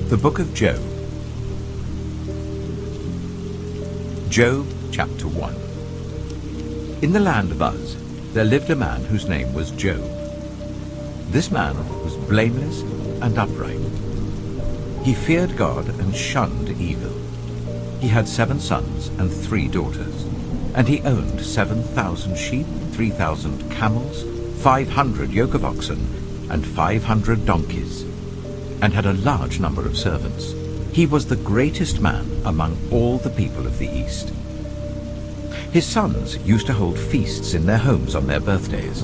The Book of Job. Job chapter 1. In the land of Uz there lived a man whose name was Job. This man was blameless and upright. He feared God and shunned evil. He had 7 sons and 3 daughters, and he owned 7,000 sheep, 3,000 camels, 500 yoke of oxen, and 500 donkeys, and had a large number of servants. He was the greatest man among all the people of the East. His sons used to hold feasts in their homes on their birthdays,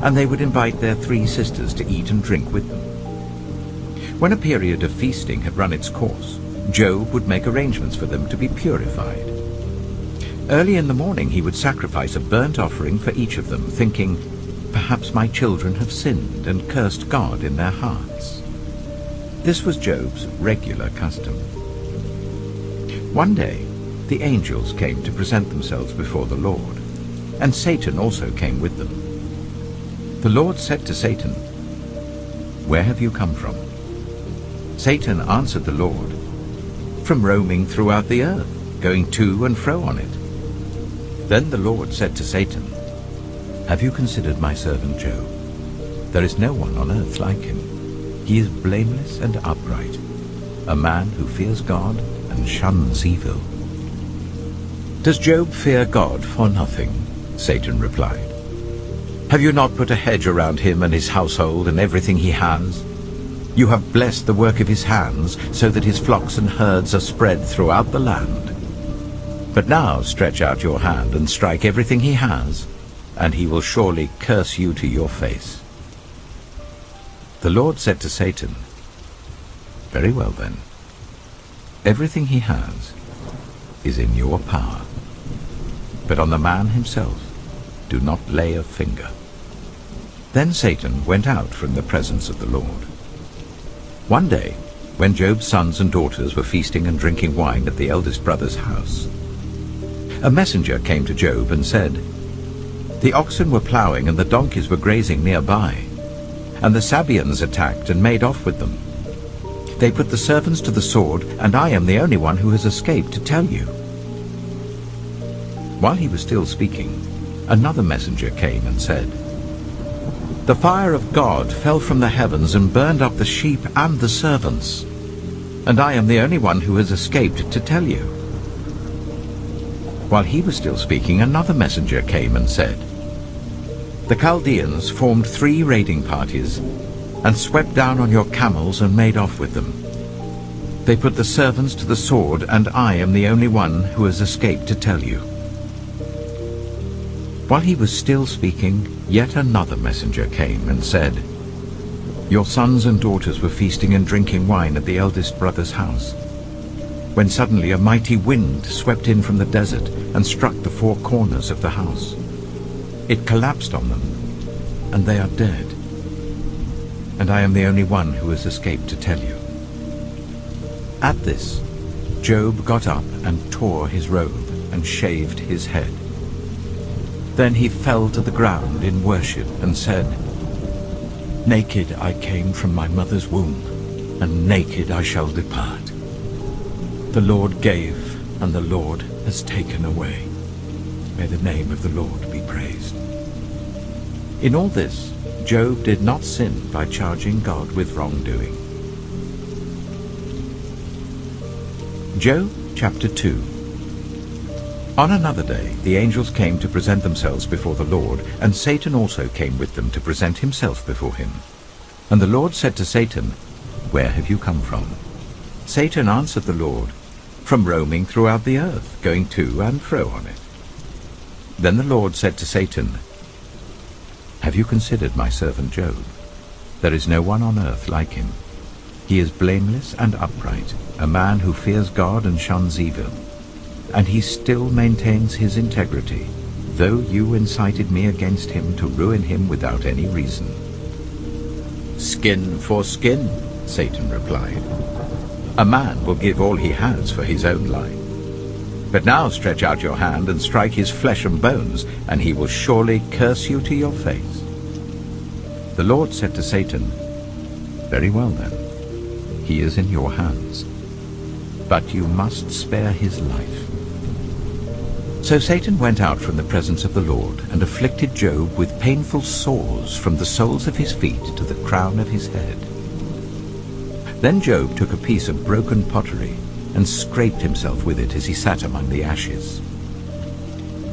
and they would invite their 3 sisters to eat and drink with them. When a period of feasting had run its course, Job would make arrangements for them to be purified. Early in the morning he would sacrifice a burnt offering for each of them, thinking, "Perhaps my children have sinned and cursed God in their hearts." This was Job's regular custom. One day, the angels came to present themselves before the Lord, and Satan also came with them. The Lord said to Satan, "Where have you come from?" Satan answered the Lord, "From roaming throughout the earth, going to and fro on it." Then the Lord said to Satan, "Have you considered my servant Job? There is no one on earth like him. He is blameless and upright, a man who fears God and shuns evil." "Does Job fear God for nothing?" Satan replied. "Have you not put a hedge around him and his household and everything he has? You have blessed the work of his hands, so that his flocks and herds are spread throughout the land. But now stretch out your hand and strike everything he has, and he will surely curse you to your face." The Lord said to Satan, "Very well then. Everything he has is in your power. But on the man himself do not lay a finger." Then Satan went out from the presence of the Lord. One day, when Job's sons and daughters were feasting and drinking wine at the eldest brother's house, a messenger came to Job and said, "The oxen were plowing and the donkeys were grazing nearby, and the Sabeans attacked and made off with them. They put the servants to the sword, and I am the only one who has escaped to tell you." While he was still speaking, another messenger came and said, "The fire of God fell from the heavens and burned up the sheep and the servants, and I am the only one who has escaped to tell you." While he was still speaking, another messenger came and said, "The Chaldeans formed 3 raiding parties and swept down on your camels and made off with them. They put the servants to the sword, and I am the only one who has escaped to tell you." While he was still speaking, yet another messenger came and said, "Your sons and daughters were feasting and drinking wine at the eldest brother's house, when suddenly a mighty wind swept in from the desert and struck the 4 corners of the house. It collapsed on them, and they are dead. And I am the only one who has escaped to tell you." At this, Job got up and tore his robe and shaved his head. Then he fell to the ground in worship and said, "Naked I came from my mother's womb, and naked I shall depart. The Lord gave, and the Lord has taken away. May the name of the Lord be praised." In all this, Job did not sin by charging God with wrongdoing. Job chapter 2. On another day the angels came to present themselves before the Lord, and Satan also came with them to present himself before him. And the Lord said to Satan, "Where have you come from?" Satan answered the Lord, "From roaming throughout the earth, going to and fro on it." Then the Lord said to Satan, "Have you considered my servant Job? There is no one on earth like him. He is blameless and upright, a man who fears God and shuns evil. And he still maintains his integrity, though you incited me against him to ruin him without any reason." "Skin for skin," Satan replied. "A man will give all he has for his own life. But now stretch out your hand and strike his flesh and bones, and he will surely curse you to your face." The Lord said to Satan, "Very well then. he is in your hands. But you must spare his life." So Satan went out from the presence of the Lord and afflicted Job with painful sores from the soles of his feet to the crown of his head. Then Job took a piece of broken pottery and scraped himself with it as he sat among the ashes.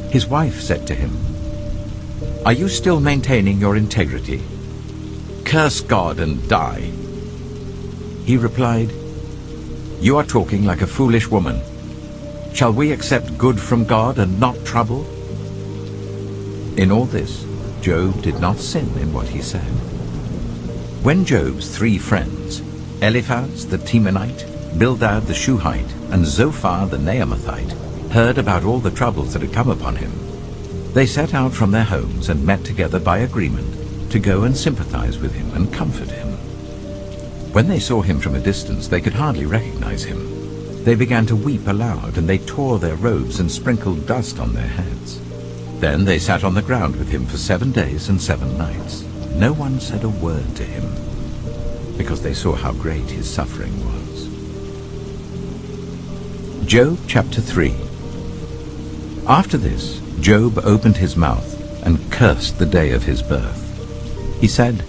His wife said to him, "Are you still maintaining your integrity? Curse God and die." He replied, "You are talking like a foolish woman. Shall we accept good from God and not trouble?" In all this, Job did not sin in what he said. When Job's 3 friends, Eliphaz the Temanite, Bildad the Shuhite, and Zophar the Naamathite, heard about all the troubles that had come upon him, they set out from their homes and met together by agreement to go and sympathize with him and comfort him. When they saw him from a distance, they could hardly recognize him. They began to weep aloud, and they tore their robes and sprinkled dust on their heads. Then they sat on the ground with him for 7 days and 7 nights. No one said a word to him, because they saw how great his suffering was. Job chapter 3. After this, Job opened his mouth and cursed the day of his birth. He said,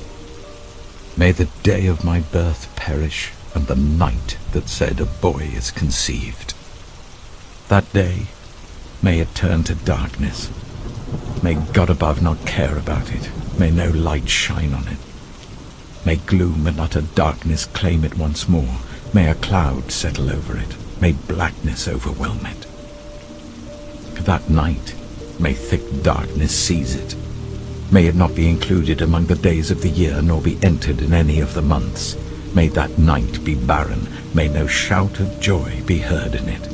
"May the day of my birth perish, and the night that said a boy is conceived. That day, may it turn to darkness. May God above not care about it. May no light shine on it. May gloom and utter darkness claim it once more. May a cloud settle over it. May blackness overwhelm it. That night, may thick darkness seize it. May it not be included among the days of the year, nor be entered in any of the months. May that night be barren. May no shout of joy be heard in it.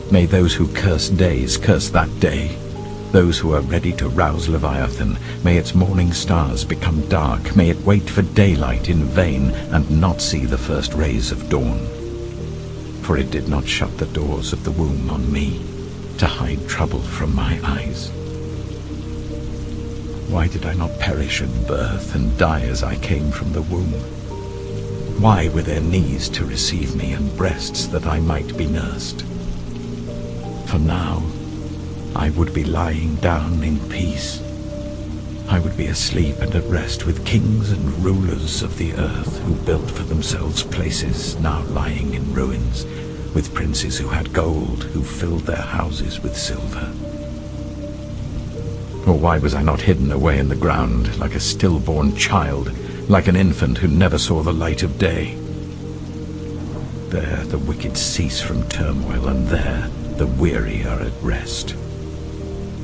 May those who curse days curse that day. Those who are ready to rouse Leviathan, may its morning stars become dark. May it wait for daylight in vain and not see the first rays of dawn. For it did not shut the doors of the womb on me, to hide trouble from my eyes. Why did I not perish at birth and die as I came from the womb? Why were there knees to receive me and breasts that I might be nursed? For now I would be lying down in peace. I would be asleep and at rest with kings and rulers of the earth who built for themselves places now lying in ruins, with princes who had gold, who filled their houses with silver. Or why was I not hidden away in the ground like a stillborn child, like an infant who never saw the light of day? There the wicked cease from turmoil, and there the weary are at rest.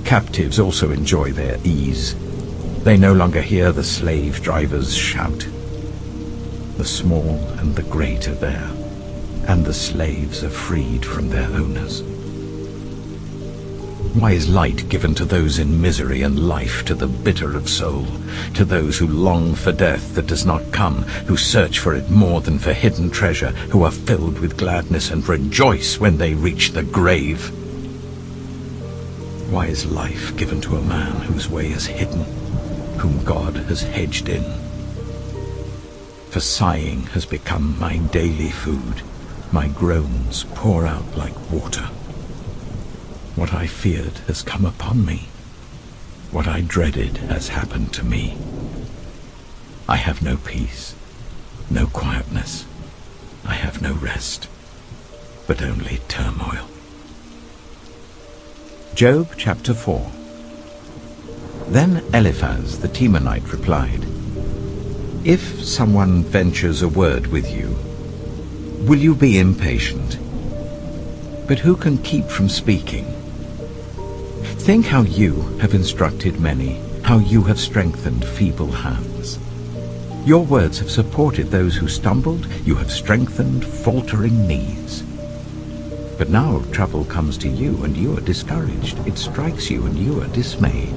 Captives also enjoy their ease. They no longer hear the slave drivers shout. The small and the great are there, and the slaves are freed from their owners. Why is light given to those in misery, and life to the bitter of soul, to those who long for death that does not come, who search for it more than for hidden treasure, who are filled with gladness and rejoice when they reach the grave? Why is life given to a man whose way is hidden, whom God has hedged in? For sighing has become my daily food, my groans pour out like water. What I feared has come upon me. What I dreaded has happened to me. I have no peace, no quietness. I have no rest, but only turmoil. Job chapter 4. Then Eliphaz the Temanite replied, "If someone ventures a word with you, will you be impatient? But who can keep from speaking? Think how you have instructed many, how you have strengthened feeble hands. Your words have supported those who stumbled, you have strengthened faltering knees. But now trouble comes to you, and you are discouraged. It strikes you, and you are dismayed.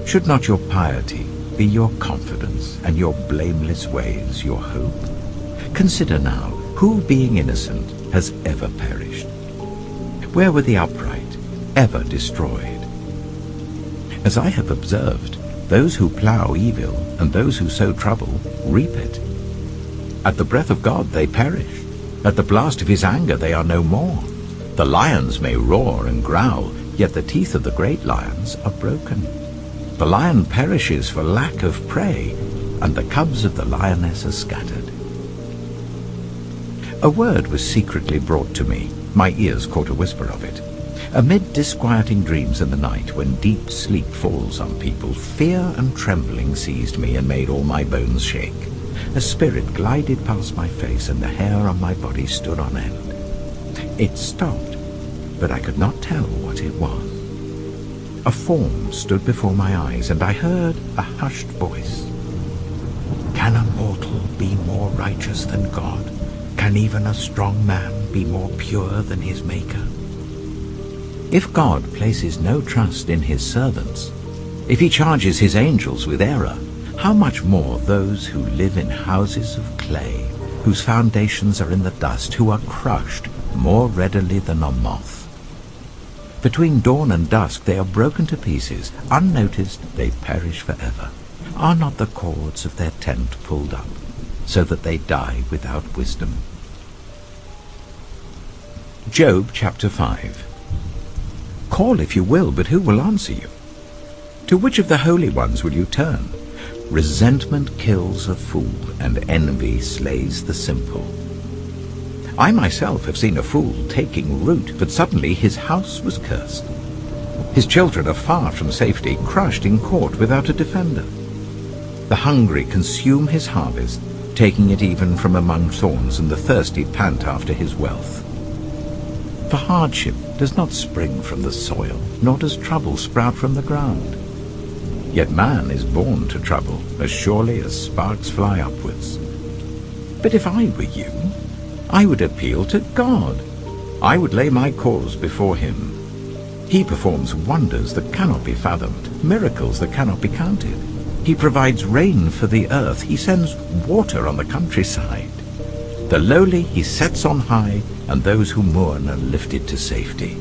Should not your piety be your confidence, and your blameless ways your hope? Consider now, who being innocent has ever perished? Where were the upright ever destroyed? As I have observed, those who plough evil and those who sow trouble reap it. At the breath of God they perish. At the blast of his anger they are no more. The lions may roar and growl, yet the teeth of the great lions are broken. The lion perishes for lack of prey, and the cubs of the lioness are scattered. A word was secretly brought to me. My ears caught a whisper of it. Amid disquieting dreams in the night, when deep sleep falls on people, fear and trembling seized me and made all my bones shake. A spirit glided past my face, and the hair on my body stood on end. It stopped, but I could not tell what it was. A form stood before my eyes, and I heard a hushed voice. Can a mortal be more righteous than God? Can even a strong man be more pure than his Maker? If God places no trust in his servants, if he charges his angels with error, how much more those who live in houses of clay, whose foundations are in the dust, who are crushed more readily than a moth. Between dawn and dusk they are broken to pieces. Unnoticed they perish forever. Are not the cords of their tent pulled up, so that they die without wisdom? Job chapter 5. Call if you will, but who will answer you? To which of the holy ones will you turn? Resentment kills a fool, and envy slays the simple. I myself have seen a fool taking root, but suddenly his house was cursed. His children are far from safety, crushed in court without a defender. The hungry consume his harvest, taking it even from among thorns, and the thirsty pant after his wealth. For hardship does not spring from the soil, nor does trouble sprout from the ground. Yet man is born to trouble, as surely as sparks fly upwards. But if I were you, I would appeal to God. I would lay my cause before him. He performs wonders that cannot be fathomed, miracles that cannot be counted. He provides rain for the earth. He sends water on the countryside. The lowly he sets on high, and those who mourn are lifted to safety.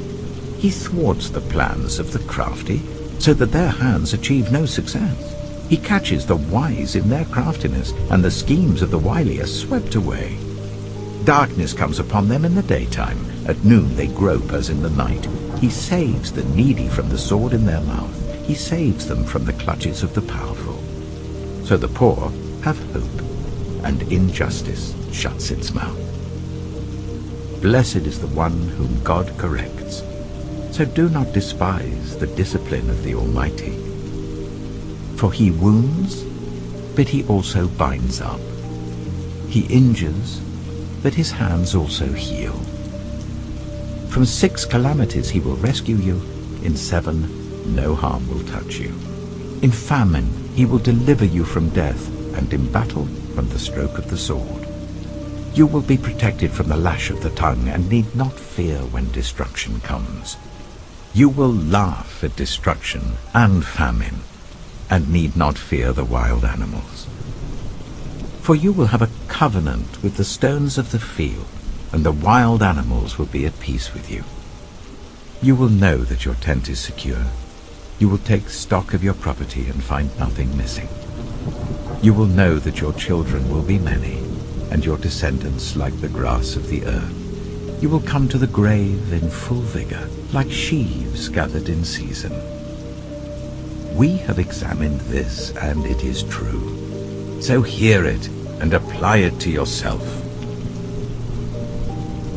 He thwarts the plans of the crafty, so that their hands achieve no success. He catches the wise in their craftiness, and the schemes of the wily are swept away. Darkness comes upon them in the daytime. At noon they grope as in the night. He saves the needy from the sword in their mouth. He saves them from the clutches of the powerful. So the poor have hope, and injustice shuts its mouth. Blessed is the one whom God corrects. So do not despise the discipline of the Almighty. For he wounds, but he also binds up. He injures, but his hands also heal. From 6 calamities he will rescue you. In 7 no harm will touch you. In famine he will deliver you from death, and in battle from the stroke of the sword. You will be protected from the lash of the tongue, and need not fear when destruction comes. You will laugh at destruction and famine, and need not fear the wild animals. For you will have a covenant with the stones of the field, and the wild animals will be at peace with you. You will know that your tent is secure. You will take stock of your property and find nothing missing. You will know that your children will be many, and your descendants like the grass of the earth. You will come to the grave in full vigor, like sheaves gathered in season. We have examined this, and it is true. So hear it, and apply it to yourself.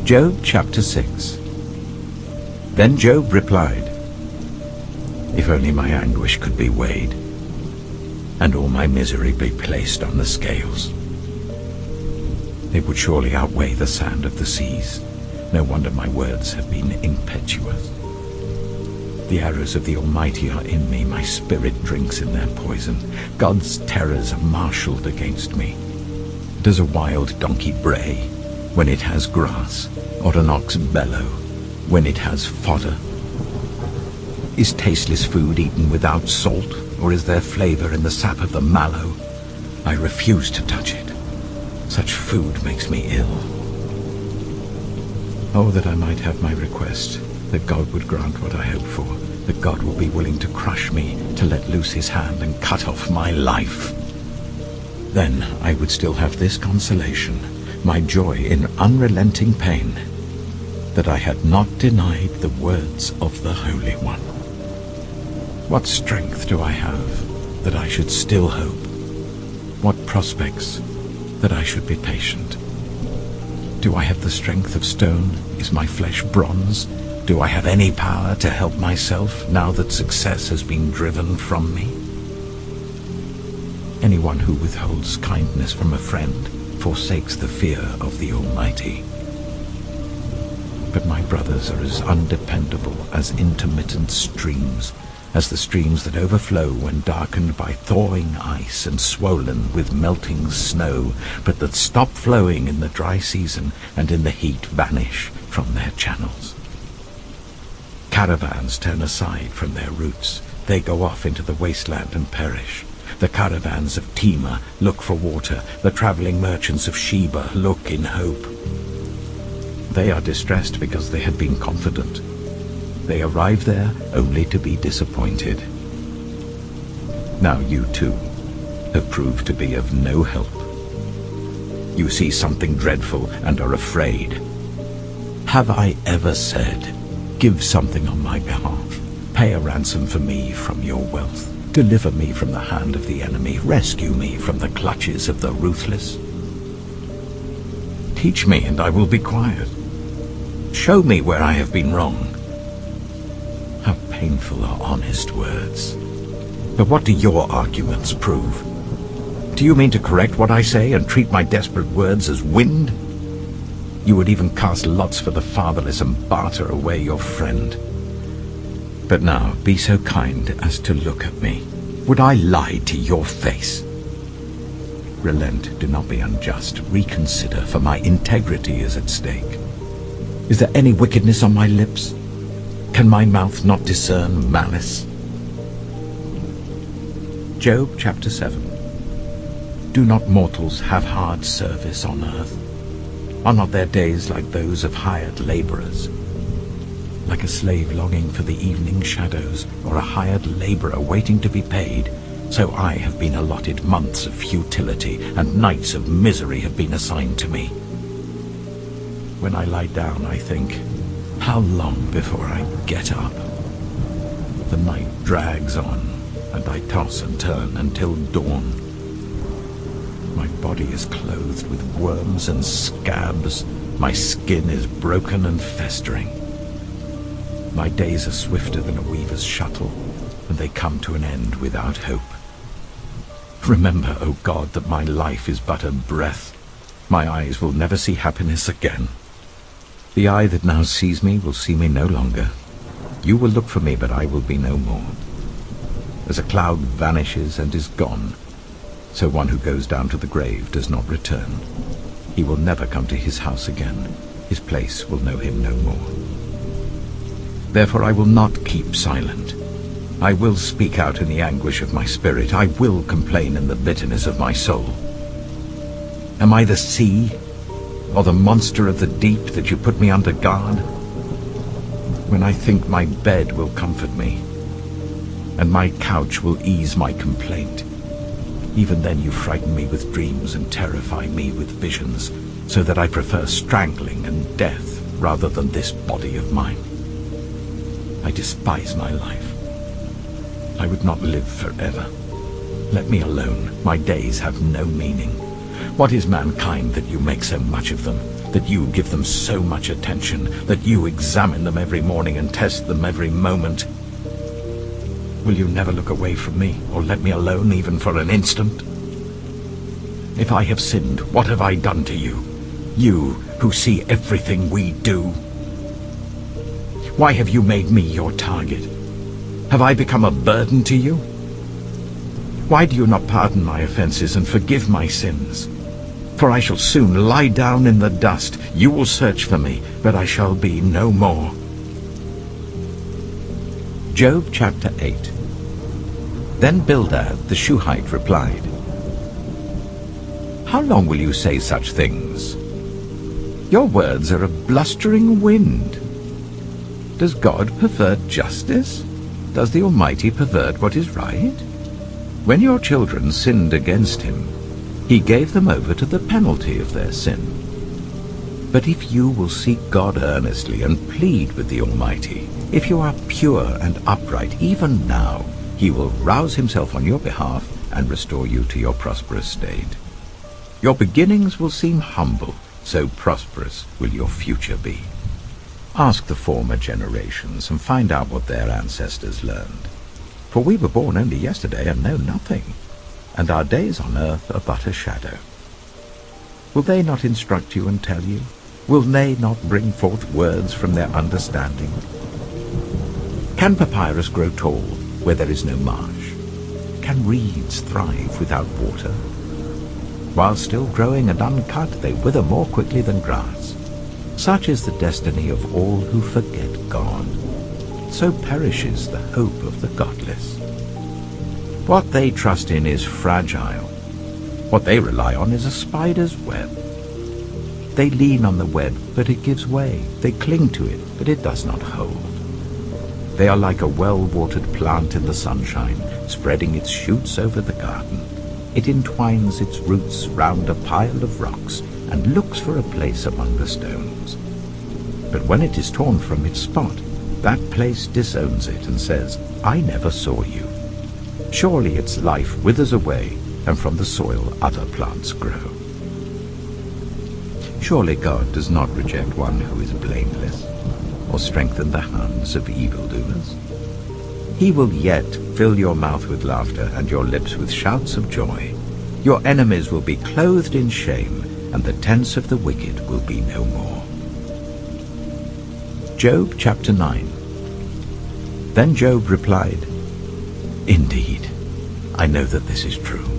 Job chapter 6. Then Job replied, If only my anguish could be weighed, and all my misery be placed on the scales. It would surely outweigh the sand of the seas. No wonder my words have been impetuous. The arrows of the Almighty are in me. My spirit drinks in their poison. God's terrors are marshaled against me. Does a wild donkey bray when it has grass, or an ox bellow when it has fodder? Is tasteless food eaten without salt, or is there flavor in the sap of the mallow? I refuse to touch it. Such food makes me ill. Oh, that I might have my request, that God would grant what I hope for, that God will be willing to crush me, to let loose his hand and cut off my life. Then I would still have this consolation, my joy in unrelenting pain, that I had not denied the words of the Holy One. What strength do I have that I should still hope? What prospects that I should be patient? Do I have the strength of stone? Is my flesh bronze? Do I have any power to help myself now that success has been driven from me? Anyone who withholds kindness from a friend forsakes the fear of the Almighty. But my brothers are as undependable as intermittent streams, as the streams that overflow when darkened by thawing ice and swollen with melting snow, but that stop flowing in the dry season and in the heat vanish from their channels. Caravans turn aside from their routes. They go off into the wasteland and perish. The caravans of Tema look for water. The travelling merchants of Sheba look in hope. They are distressed because they had been confident. They arrive there only to be disappointed. Now you too have proved to be of no help. You see something dreadful and are afraid. Have I ever said, give something on my behalf, pay a ransom for me from your wealth? Deliver me from the hand of the enemy. Rescue me from the clutches of the ruthless. Teach me, and I will be quiet. Show me where I have been wrong. How painful are honest words. But what do your arguments prove? Do you mean to correct what I say and treat my desperate words as wind? You would even cast lots for the fatherless and barter away your friend. But now, be so kind as to look at me. Would I lie to your face? Relent, do not be unjust. Reconsider, for my integrity is at stake. Is there any wickedness on my lips? Can my mouth not discern malice? Job chapter 7. Do not mortals have hard service on earth? Are not their days like those of hired laborers? Like a slave longing for the evening shadows, or a hired laborer waiting to be paid, so I have been allotted months of futility, and nights of misery have been assigned to me. When I lie down, I think, how long before I get up? The night drags on, and I toss and turn until dawn. My body is clothed with worms and scabs. My skin is broken and festering. My days are swifter than a weaver's shuttle, and they come to an end without hope. Remember, O God, that my life is but a breath. My eyes will never see happiness again. The eye that now sees me will see me no longer. You will look for me, but I will be no more. As a cloud vanishes and is gone, so one who goes down to the grave does not return. He will never come to his house again. His place will know him no more. Therefore I will not keep silent. I will speak out in the anguish of my spirit. I will complain in the bitterness of my soul. Am I the sea, or the monster of the deep, that you put me under guard? When I think my bed will comfort me, and my couch will ease my complaint, even then you frighten me with dreams and terrify me with visions, so that I prefer strangling and death rather than this body of mine. I despise my life. I would not live forever. Let me alone. My days have no meaning. What is mankind that you make so much of them, that you give them so much attention, that you examine them every morning and test them every moment? Will you never look away from me, or let me alone even for an instant? If I have sinned, what have I done to you? You who see everything we do. Why have you made me your target? Have I become a burden to you? Why do you not pardon my offenses and forgive my sins? For I shall soon lie down in the dust. You will search for me, but I shall be no more. Job chapter 8. Then Bildad the Shuhite replied, How long will you say such things? Your words are a blustering wind. Does God pervert justice? Does the Almighty pervert what is right? When your children sinned against him, He gave them over to the penalty of their sin. But if you will seek God earnestly and plead with the Almighty, if you are pure and upright even now, he will rouse himself on your behalf and restore you to your prosperous state. Your beginnings will seem humble, so prosperous will your future be. Ask the former generations and find out what their ancestors learned. For we were born only yesterday and know nothing, and our days on earth are but a shadow. Will they not instruct you and tell you? Will they not bring forth words from their understanding? Can papyrus grow tall where there is no marsh? Can reeds thrive without water? While still growing and uncut, they wither more quickly than grass. Such is the destiny of all who forget God. So perishes the hope of the godless. What they trust in is fragile. What they rely on is a spider's web. They lean on the web, but it gives way. They cling to it, but it does not hold. They are like a well-watered plant in the sunshine, spreading its shoots over the garden. It entwines its roots round a pile of rocks and looks for a place among the stones. But when it is torn from its spot, that place disowns it and says, "I never saw you." Surely its life withers away, and from the soil other plants grow. Surely God does not reject one who is blameless, or strengthen the hands of evildoers. He will yet fill your mouth with laughter and your lips with shouts of joy. Your enemies will be clothed in shame, and the tents of the wicked will be no more. Job chapter 9. Then Job replied, "Indeed, I know that this is true.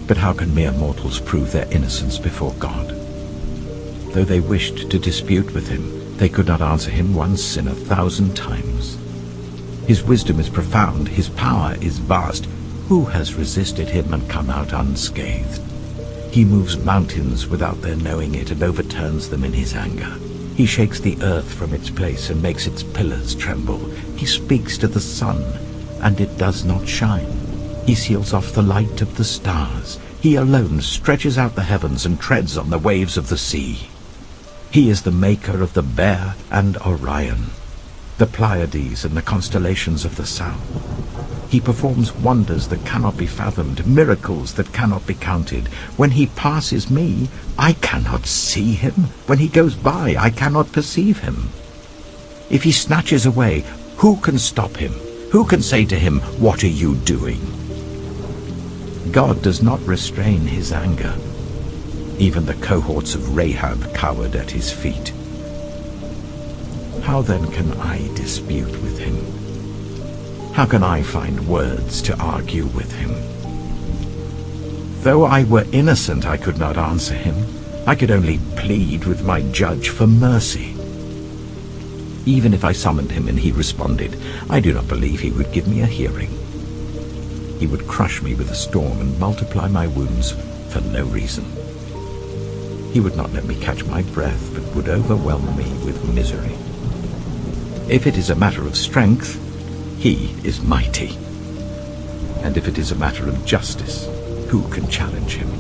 But how can mere mortals prove their innocence before God? Though they wished to dispute with him, they could not answer him one sin 1,000 times. His wisdom is profound, his power is vast. Who has resisted him and come out unscathed? He moves mountains without their knowing it and overturns them in his anger. He shakes the earth from its place and makes its pillars tremble. He speaks to the sun, and it does not shine. He seals off the light of the stars. He alone stretches out the heavens and treads on the waves of the sea. He is the maker of the Bear and Orion, the Pleiades and the constellations of the south. He performs wonders that cannot be fathomed, miracles that cannot be counted. When he passes me, I cannot see him. When he goes by, I cannot perceive him. If he snatches away, who can stop him? Who can say to him, "What are you doing?" God does not restrain his anger. Even the cohorts of Rahab cowered at his feet. How then can I dispute with him? How can I find words to argue with him? Though I were innocent, I could not answer him. I could only plead with my judge for mercy. Even if I summoned him and he responded, I do not believe he would give me a hearing. He would crush me with a storm and multiply my wounds for no reason. He would not let me catch my breath, but would overwhelm me with misery. If it is a matter of strength, he is mighty. And if it is a matter of justice, who can challenge him?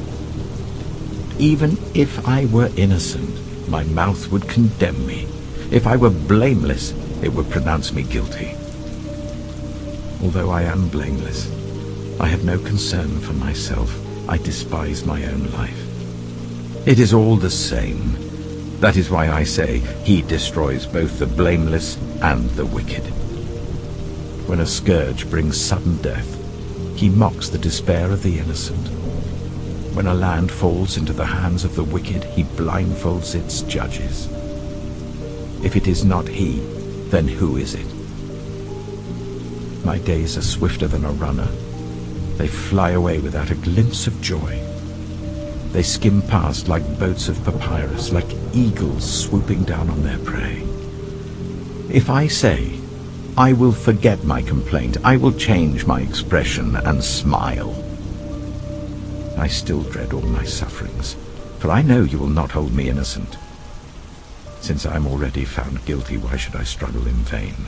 Even if I were innocent, my mouth would condemn me. If I were blameless, it would pronounce me guilty. Although I am blameless, I have no concern for myself. I despise my own life. It is all the same. That is why I say, he destroys both the blameless and the wicked. When a scourge brings sudden death, he mocks the despair of the innocent. When a land falls into the hands of the wicked, he blindfolds its judges. If it is not he, then who is it? My days are swifter than a runner. They fly away without a glimpse of joy. They skim past like boats of papyrus, like eagles swooping down on their prey. If I say, I will forget my complaint, I will change my expression and smile, I still dread all my sufferings, for I know you will not hold me innocent. Since I am already found guilty, why should I struggle in vain?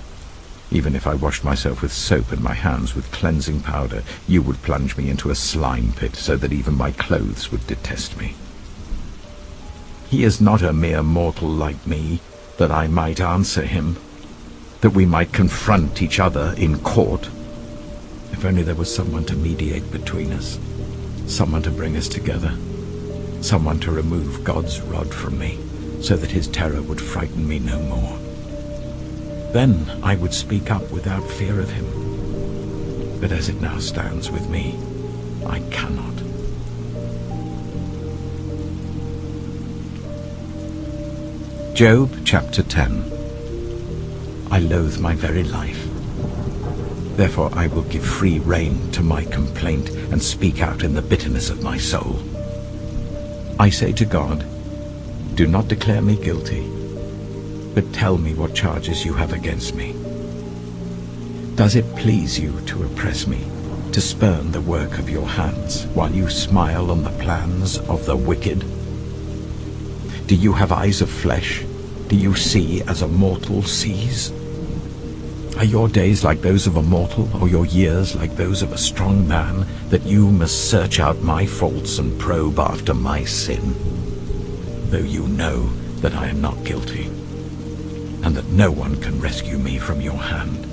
Even if I washed myself with soap and my hands with cleansing powder, you would plunge me into a slime pit so that even my clothes would detest me. He is not a mere mortal like me, that I might answer him, that we might confront each other in court. If only there was someone to mediate between us, someone to bring us together, someone to remove God's rod from me, so that his terror would frighten me no more. Then I would speak up without fear of him. But as it now stands with me, I cannot. Job chapter 10. I loathe my very life. Therefore I will give free rein to my complaint and speak out in the bitterness of my soul. I say to God, do not declare me guilty, but tell me what charges you have against me. Does it please you to oppress me, to spurn the work of your hands, while you smile on the plans of the wicked? Do you have eyes of flesh? Do you see as a mortal sees? Are your days like those of a mortal, or your years like those of a strong man, that you must search out my faults and probe after my sin? Though you know that I am not guilty, and that no one can rescue me from your hand.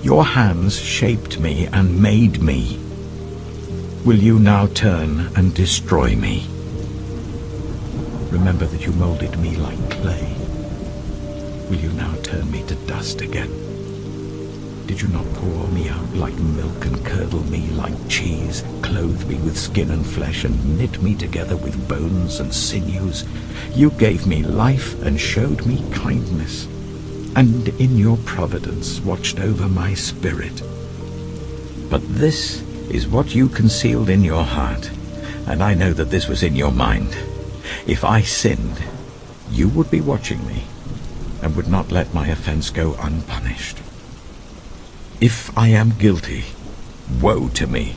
Your hands shaped me and made me. Will you now turn and destroy me? Remember that you molded me like clay. Will you now turn me to dust again? Did you not pour me out like milk and curdle me like cheese, clothe me with skin and flesh, and knit me together with bones and sinews? You gave me life and showed me kindness, and in your providence watched over my spirit. But this is what you concealed in your heart, and I know that this was in your mind. If I sinned, you would be watching me, and would not let my offense go unpunished. If I am guilty, woe to me.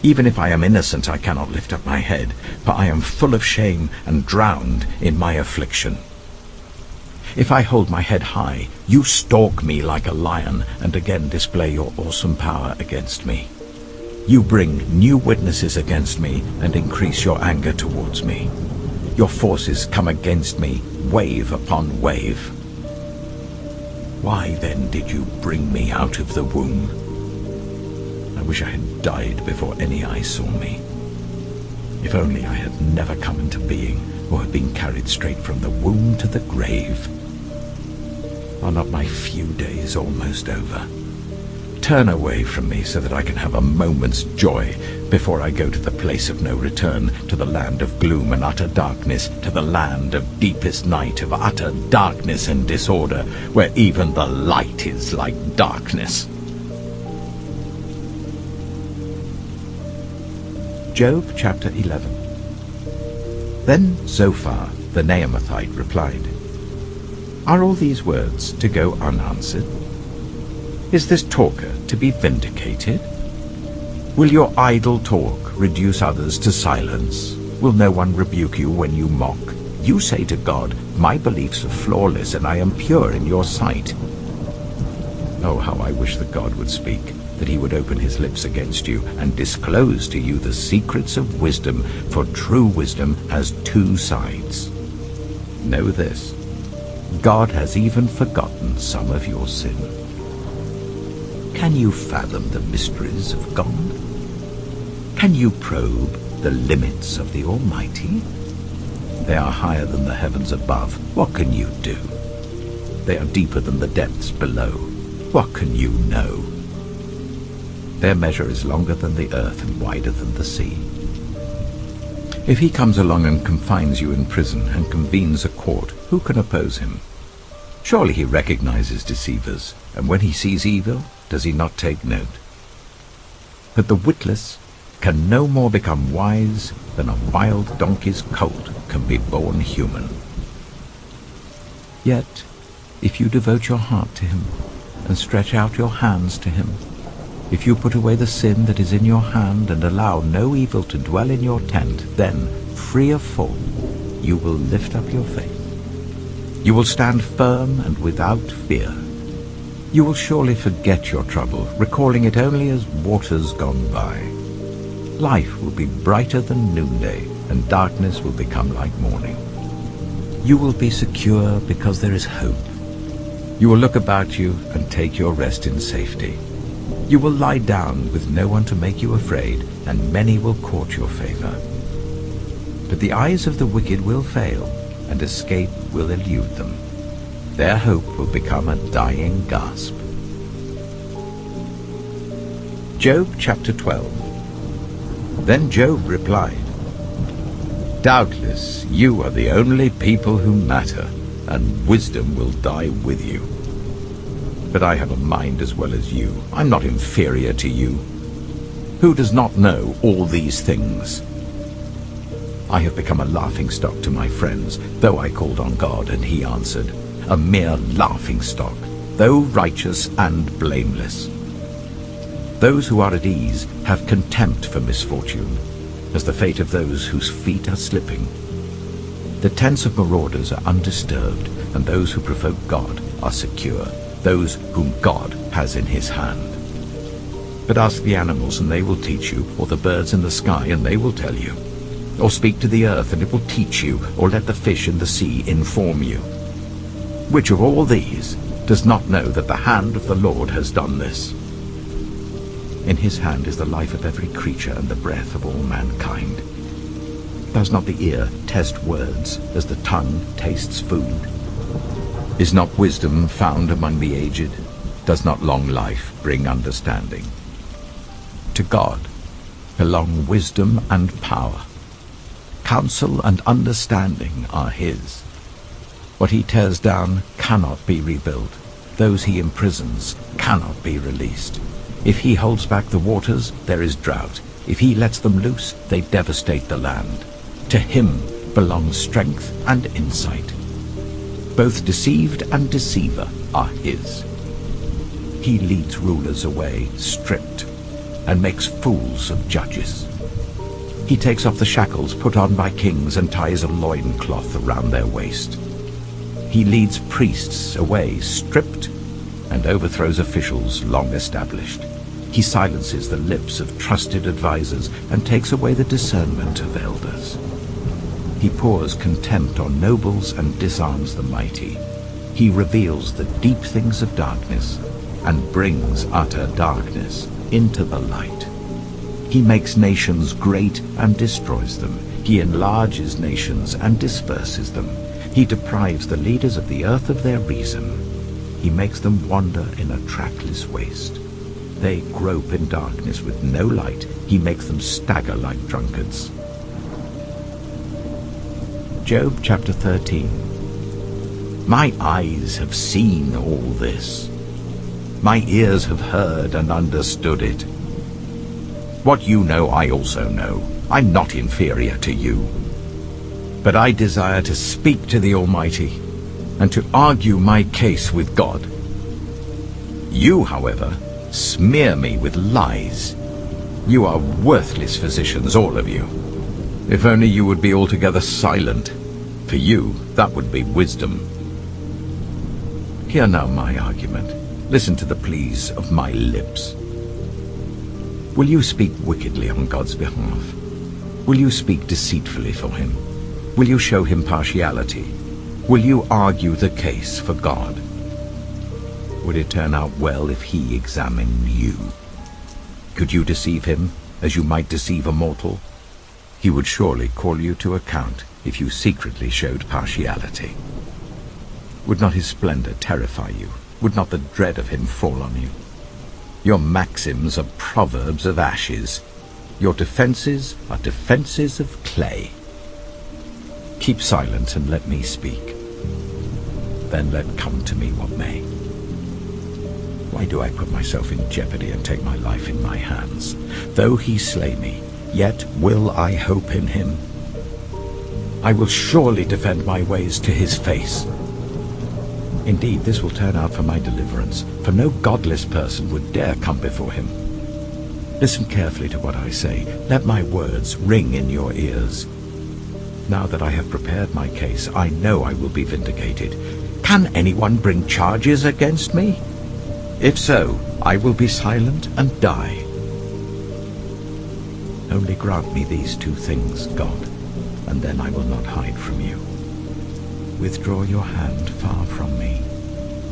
Even if I am innocent, I cannot lift up my head, for I am full of shame and drowned in my affliction. If I hold my head high, you stalk me like a lion, and again display your awesome power against me. You bring new witnesses against me, and increase your anger towards me. Your forces come against me, wave upon wave. Why then did you bring me out of the womb? I wish I had died before any eye saw me. If only I had never come into being, or had been carried straight from the womb to the grave. Are not my few days almost over? Turn away from me so that I can have a moment's joy before I go to the place of no return, to the land of gloom and utter darkness, to the land of deepest night, of utter darkness and disorder, where even the light is like darkness. Job chapter 11. Then Zophar the Naamathite replied, Are all these words to go unanswered? Is this talker to be vindicated? Will your idle talk reduce others to silence? Will no one rebuke you when you mock? You say to God, My beliefs are flawless, and I am pure in your sight. Oh, how I wish that God would speak, that he would open his lips against you, and disclose to you the secrets of wisdom, for true wisdom has two sides. Know this, God has even forgotten some of your sin. Can you fathom the mysteries of God? Can you probe the limits of the Almighty? They are higher than the heavens above. What can you do? They are deeper than the depths below. What can you know? Their measure is longer than the earth and wider than the sea. If he comes along and confines you in prison and convenes a court, who can oppose him? Surely he recognizes deceivers, and when he sees evil, does he not take note? But the witless can no more become wise than a wild donkey's colt can be born human. Yet, if you devote your heart to him, and stretch out your hands to him, if you put away the sin that is in your hand, and allow no evil to dwell in your tent, then, free of fault, you will lift up your face. You will stand firm and without fear. You will surely forget your trouble, recalling it only as waters gone by. Life will be brighter than noonday, and darkness will become like morning. You will be secure because there is hope. You will look about you and take your rest in safety. You will lie down with no one to make you afraid, and many will court your favor. But the eyes of the wicked will fail, and escape will elude them. Their hope will become a dying gasp. Job chapter 12. Then Job replied, "Doubtless you are the only people who matter, and wisdom will die with you. But I have a mind as well as you. I'm not inferior to you. Who does not know all these things? I have become a laughingstock to my friends, though I called on God and he answered. A mere laughingstock, though righteous and blameless. Those who are at ease have contempt for misfortune, as the fate of those whose feet are slipping. The tents of marauders are undisturbed, and those who provoke God are secure, those whom God has in his hand. But ask the animals, and they will teach you, or the birds in the sky, and they will tell you. Or speak to the earth, and it will teach you, or let the fish in the sea inform you. Which of all these does not know that the hand of the Lord has done this? In his hand is the life of every creature and the breath of all mankind. Does not the ear test words as the tongue tastes food? Is not wisdom found among the aged? Does not long life bring understanding? To God belong wisdom and power. Counsel and understanding are his. What he tears down cannot be rebuilt. Those he imprisons cannot be released. If he holds back the waters, there is drought. If he lets them loose, they devastate the land. To him belongs strength and insight. Both deceived and deceiver are his. He leads rulers away stripped, and makes fools of judges. He takes off the shackles put on by kings and ties a loincloth around their waist. He leads priests away stripped and overthrows officials long established. He silences the lips of trusted advisers and takes away the discernment of elders. He pours contempt on nobles and disarms the mighty. He reveals the deep things of darkness and brings utter darkness into the light. He makes nations great and destroys them. He enlarges nations and disperses them. He deprives the leaders of the earth of their reason. He makes them wander in a trackless waste. They grope in darkness with no light. He makes them stagger like drunkards. Job chapter 13. My eyes have seen all this. My ears have heard and understood it. What you know I also know. I'm not inferior to you. But I desire to speak to the Almighty and to argue my case with God. You, however, smear me with lies. You are worthless physicians, all of you. If only you would be altogether silent. For you, that would be wisdom. Hear now my argument. Listen to the pleas of my lips. Will you speak wickedly on God's behalf? Will you speak deceitfully for him? Will you show him partiality? Will you argue the case for God? Would it turn out well if he examined you? Could you deceive him as you might deceive a mortal? He would surely call you to account if you secretly showed partiality. Would not his splendor terrify you? Would not the dread of him fall on you? Your maxims are proverbs of ashes. Your defenses are defenses of clay. Keep silent and let me speak. Then let come to me what may. Why do I put myself in jeopardy and take my life in my hands? Though he slay me, yet will I hope in him. I will surely defend my ways to his face. Indeed, this will turn out for my deliverance, for no godless person would dare come before him. Listen carefully to what I say. Let my words ring in your ears. Now that I have prepared my case, I know I will be vindicated. Can anyone bring charges against me? If so, I will be silent and die. Only grant me these two things, God, and then I will not hide from you. Withdraw your hand far from me,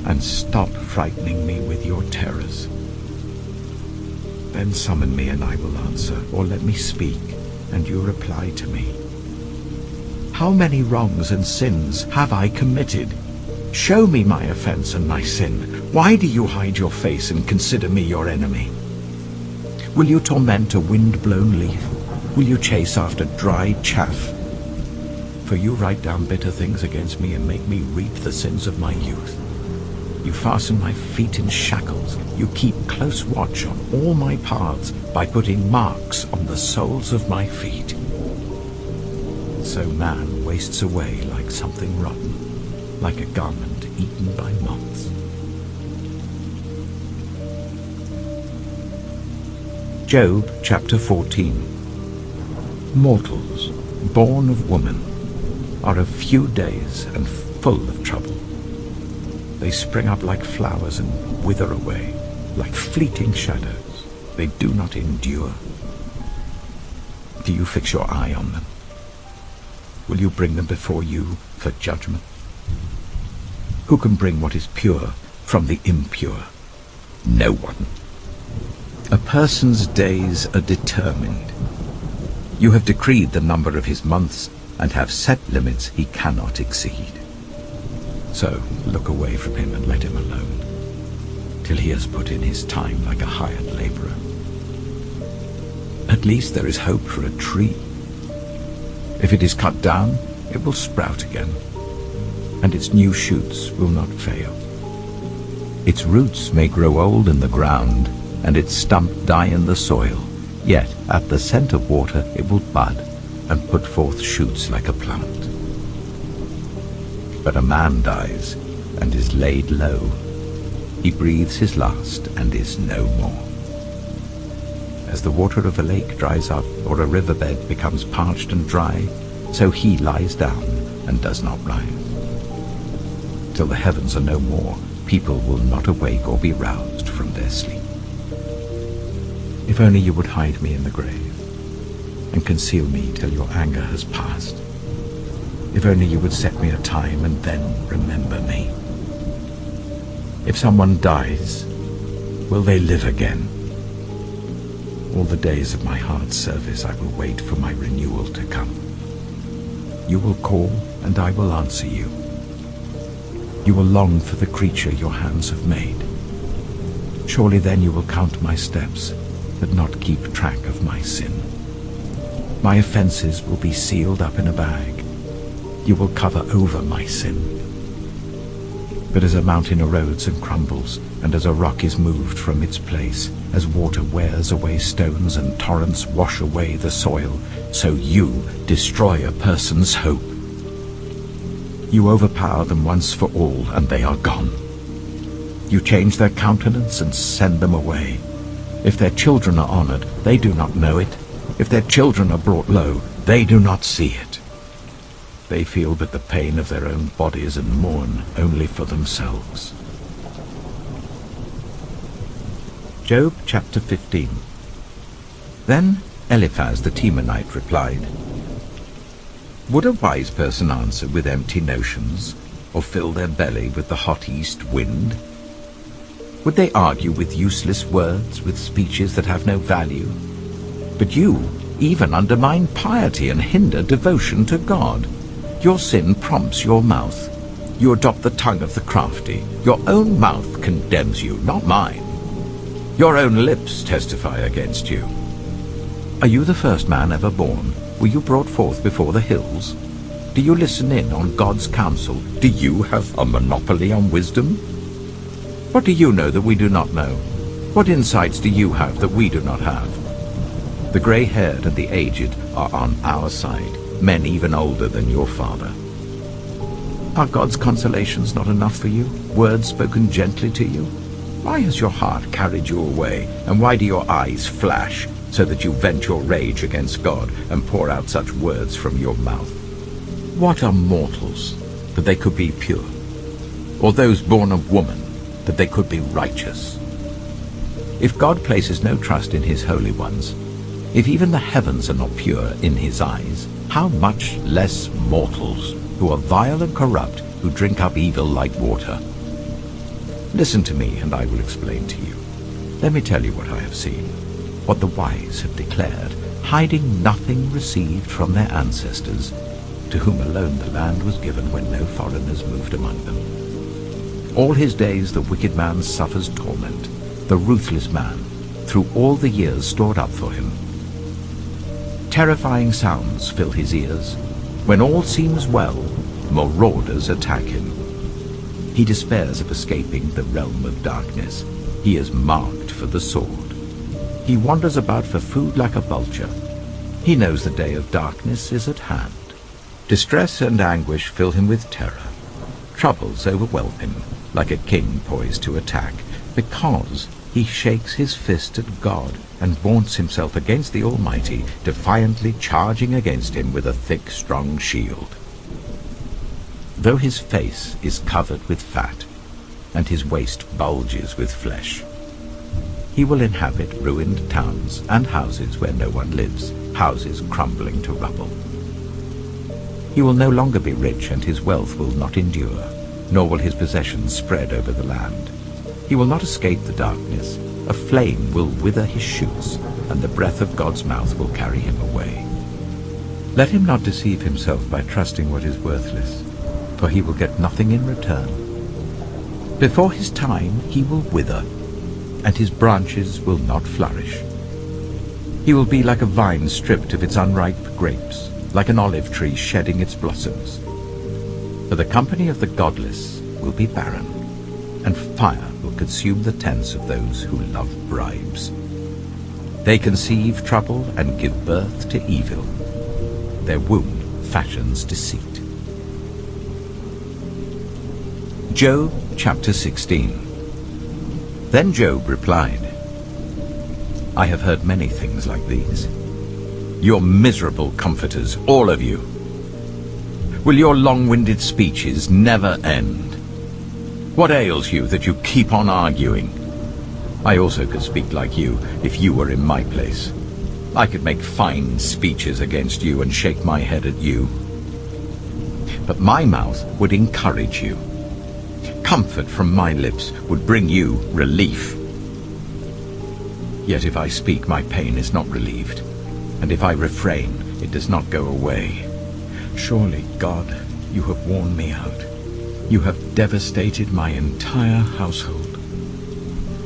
and stop frightening me with your terrors. Then summon me and I will answer, or let me speak, and you reply to me. How many wrongs and sins have I committed? Show me my offense and my sin. Why do you hide your face and consider me your enemy? Will you torment a wind-blown leaf? Will you chase after dry chaff? For you write down bitter things against me and make me reap the sins of my youth. You fasten my feet in shackles. You keep close watch on all my paths by putting marks on the soles of my feet. So man wastes away like something rotten, like a garment eaten by moths. Job chapter 14. Mortals, born of woman, are of few days and full of trouble. They spring up like flowers and wither away, like fleeting shadows. They do not endure. Do you fix your eye on them? Will you bring them before you for judgment? Who can bring what is pure from the impure? No one. A person's days are determined. You have decreed the number of his months and have set limits he cannot exceed. So look away from him and let him alone, till he has put in his time like a hired laborer. At least there is hope for a tree. If it is cut down, it will sprout again, and its new shoots will not fail. Its roots may grow old in the ground, and its stump die in the soil, yet at the scent of water it will bud and put forth shoots like a plant. But a man dies and is laid low. He breathes his last and is no more. As the water of a lake dries up, or a riverbed becomes parched and dry, so he lies down and does not rise. Till the heavens are no more, people will not awake or be roused from their sleep. If only you would hide me in the grave, and conceal me till your anger has passed. If only you would set me a time and then remember me. If someone dies, will they live again? All the days of my hard service I will wait for my renewal to come. You will call, and I will answer you. You will long for the creature your hands have made. Surely then you will count my steps, but not keep track of my sin. My offenses will be sealed up in a bag. You will cover over my sin. But as a mountain erodes and crumbles, and as a rock is moved from its place, as water wears away stones and torrents wash away the soil, so you destroy a person's hope. You overpower them once for all, and they are gone. You change their countenance and send them away. If their children are honored, they do not know it. If their children are brought low, they do not see it. They feel but the pain of their own bodies and mourn only for themselves. Job chapter 15. Then Eliphaz the Temanite replied, Would a wise person answer with empty notions, or fill their belly with the hot east wind? Would they argue with useless words, with speeches that have no value? But you even undermine piety and hinder devotion to God. Your sin prompts your mouth. You adopt the tongue of the crafty. Your own mouth condemns you, not mine. Your own lips testify against you. Are you the first man ever born? Were you brought forth before the hills? Do you listen in on God's counsel? Do you have a monopoly on wisdom? What do you know that we do not know? What insights do you have that we do not have? The gray-haired and the aged are on our side, men even older than your father. Are God's consolations not enough for you, words spoken gently to you? Why has your heart carried you away, and why do your eyes flash, so that you vent your rage against God and pour out such words from your mouth? What are mortals, that they could be pure? Or those born of woman, that they could be righteous? If God places no trust in his holy ones, if even the heavens are not pure in his eyes, how much less mortals, who are vile and corrupt, who drink up evil like water? Listen to me, and I will explain to you. Let me tell you what I have seen, what the wise have declared, hiding nothing received from their ancestors, to whom alone the land was given when no foreigners moved among them. All his days the wicked man suffers torment, the ruthless man, through all the years stored up for him. Terrifying sounds fill his ears. When all seems well, marauders attack him. He despairs of escaping the realm of darkness. He is marked for the sword. He wanders about for food like a vulture. He knows the day of darkness is at hand. Distress and anguish fill him with terror. Troubles overwhelm him, like a king poised to attack, because he shakes his fist at God and vaunts himself against the Almighty, defiantly charging against him with a thick, strong shield. Though his face is covered with fat, and his waist bulges with flesh, he will inhabit ruined towns and houses where no one lives, houses crumbling to rubble. He will no longer be rich, and his wealth will not endure, nor will his possessions spread over the land. He will not escape the darkness. A flame will wither his shoots, and the breath of God's mouth will carry him away. Let him not deceive himself by trusting what is worthless, for he will get nothing in return. Before his time he will wither, and his branches will not flourish. He will be like a vine stripped of its unripe grapes, like an olive tree shedding its blossoms. For the company of the godless will be barren, and fire will consume the tents of those who love bribes. They conceive trouble and give birth to evil. Their womb fashions deceit. Job chapter 16. Then Job replied, I have heard many things like these. You're miserable comforters, all of you. Will your long-winded speeches never end? What ails you that you keep on arguing? I also could speak like you if you were in my place. I could make fine speeches against you and shake my head at you. But my mouth would encourage you. Comfort from my lips would bring you relief. Yet if I speak, my pain is not relieved, and if I refrain, it does not go away. Surely, God, you have worn me out. You have devastated my entire household.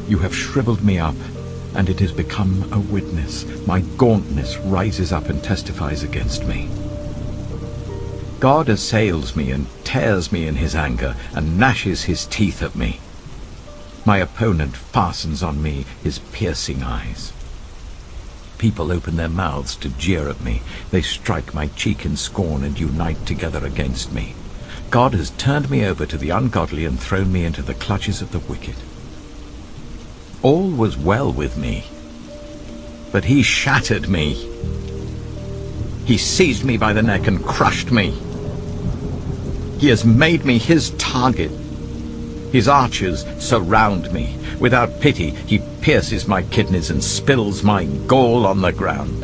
You have shriveled me up, and it has become a witness. My gauntness rises up and testifies against me. God assails me and tears me in his anger and gnashes his teeth at me. My opponent fastens on me his piercing eyes. People open their mouths to jeer at me. They strike my cheek in scorn and unite together against me. God has turned me over to the ungodly and thrown me into the clutches of the wicked. All was well with me, but he shattered me. He seized me by the neck and crushed me. He has made me his target. His archers surround me. Without pity, he pierces my kidneys and spills my gall on the ground.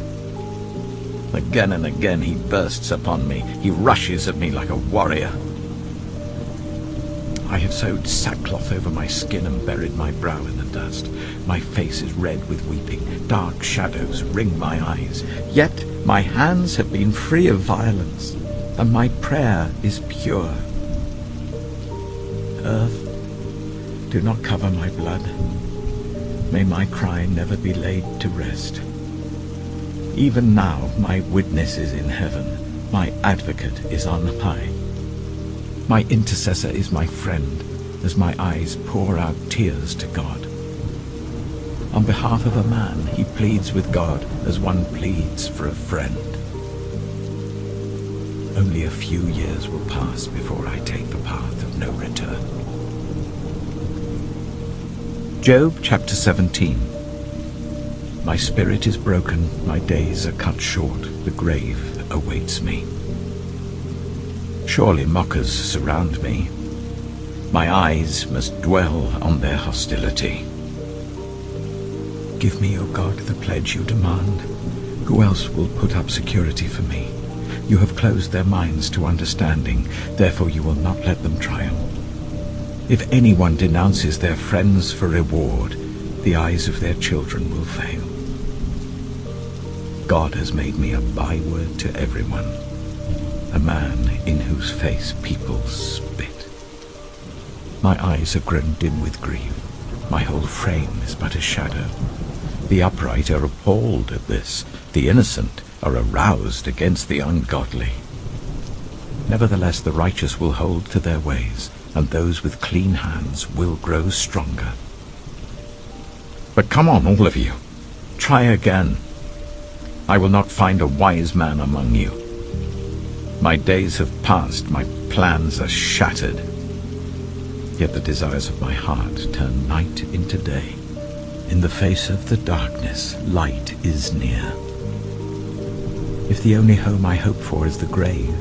Again and again he bursts upon me. He rushes at me like a warrior. I have sewed sackcloth over my skin and buried my brow in the dust. My face is red with weeping. Dark shadows ring my eyes. Yet my hands have been free of violence, and my prayer is pure. Earth, do not cover my blood. May my cry never be laid to rest. Even now my witness is in heaven. My advocate is on high. My intercessor is my friend, as my eyes pour out tears to God. On behalf of a man, he pleads with God as one pleads for a friend. Only a few years will pass before I take the path of no return. Job chapter 17. My spirit is broken, my days are cut short, the grave awaits me. Surely mockers surround me. My eyes must dwell on their hostility. Give me, O God, the pledge you demand. Who else will put up security for me? You have closed their minds to understanding, therefore you will not let them triumph. If anyone denounces their friends for reward, the eyes of their children will fail. God has made me a byword to everyone, a man in whose face people spit. My eyes are grown dim with grief. My whole frame is but a shadow. The upright are appalled at this. The innocent are aroused against the ungodly. Nevertheless, the righteous will hold to their ways, and those with clean hands will grow stronger. But come on, all of you. Try again. I will not find a wise man among you. My days have passed, my plans are shattered. Yet the desires of my heart turn night into day. In the face of the darkness, light is near. If the only home I hope for is the grave,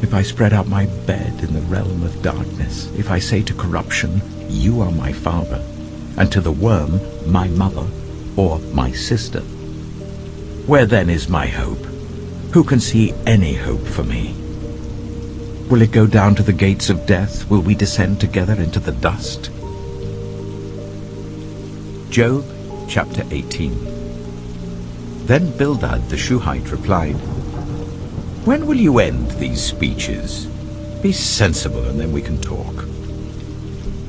if I spread out my bed in the realm of darkness, if I say to corruption, you are my father, and to the worm, my mother, or my sister, where then is my hope? Who can see any hope for me? Will it go down to the gates of death? Will we descend together into the dust? Job chapter 18. Then Bildad the Shuhite replied, When will you end these speeches? Be sensible, and then we can talk.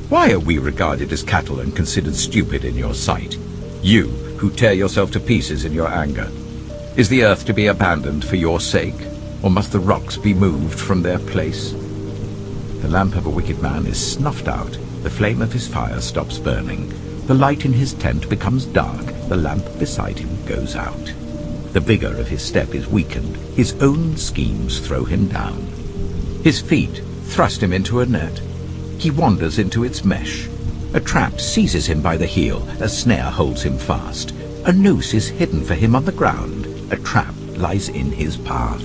Why are we regarded as cattle and considered stupid in your sight? You, who tear yourself to pieces in your anger. Is the earth to be abandoned for your sake? Or must the rocks be moved from their place? The lamp of a wicked man is snuffed out. The flame of his fire stops burning. The light in his tent becomes dark. The lamp beside him goes out. The vigor of his step is weakened. His own schemes throw him down. His feet thrust him into a net. He wanders into its mesh. A trap seizes him by the heel. A snare holds him fast. A noose is hidden for him on the ground. A trap lies in his path.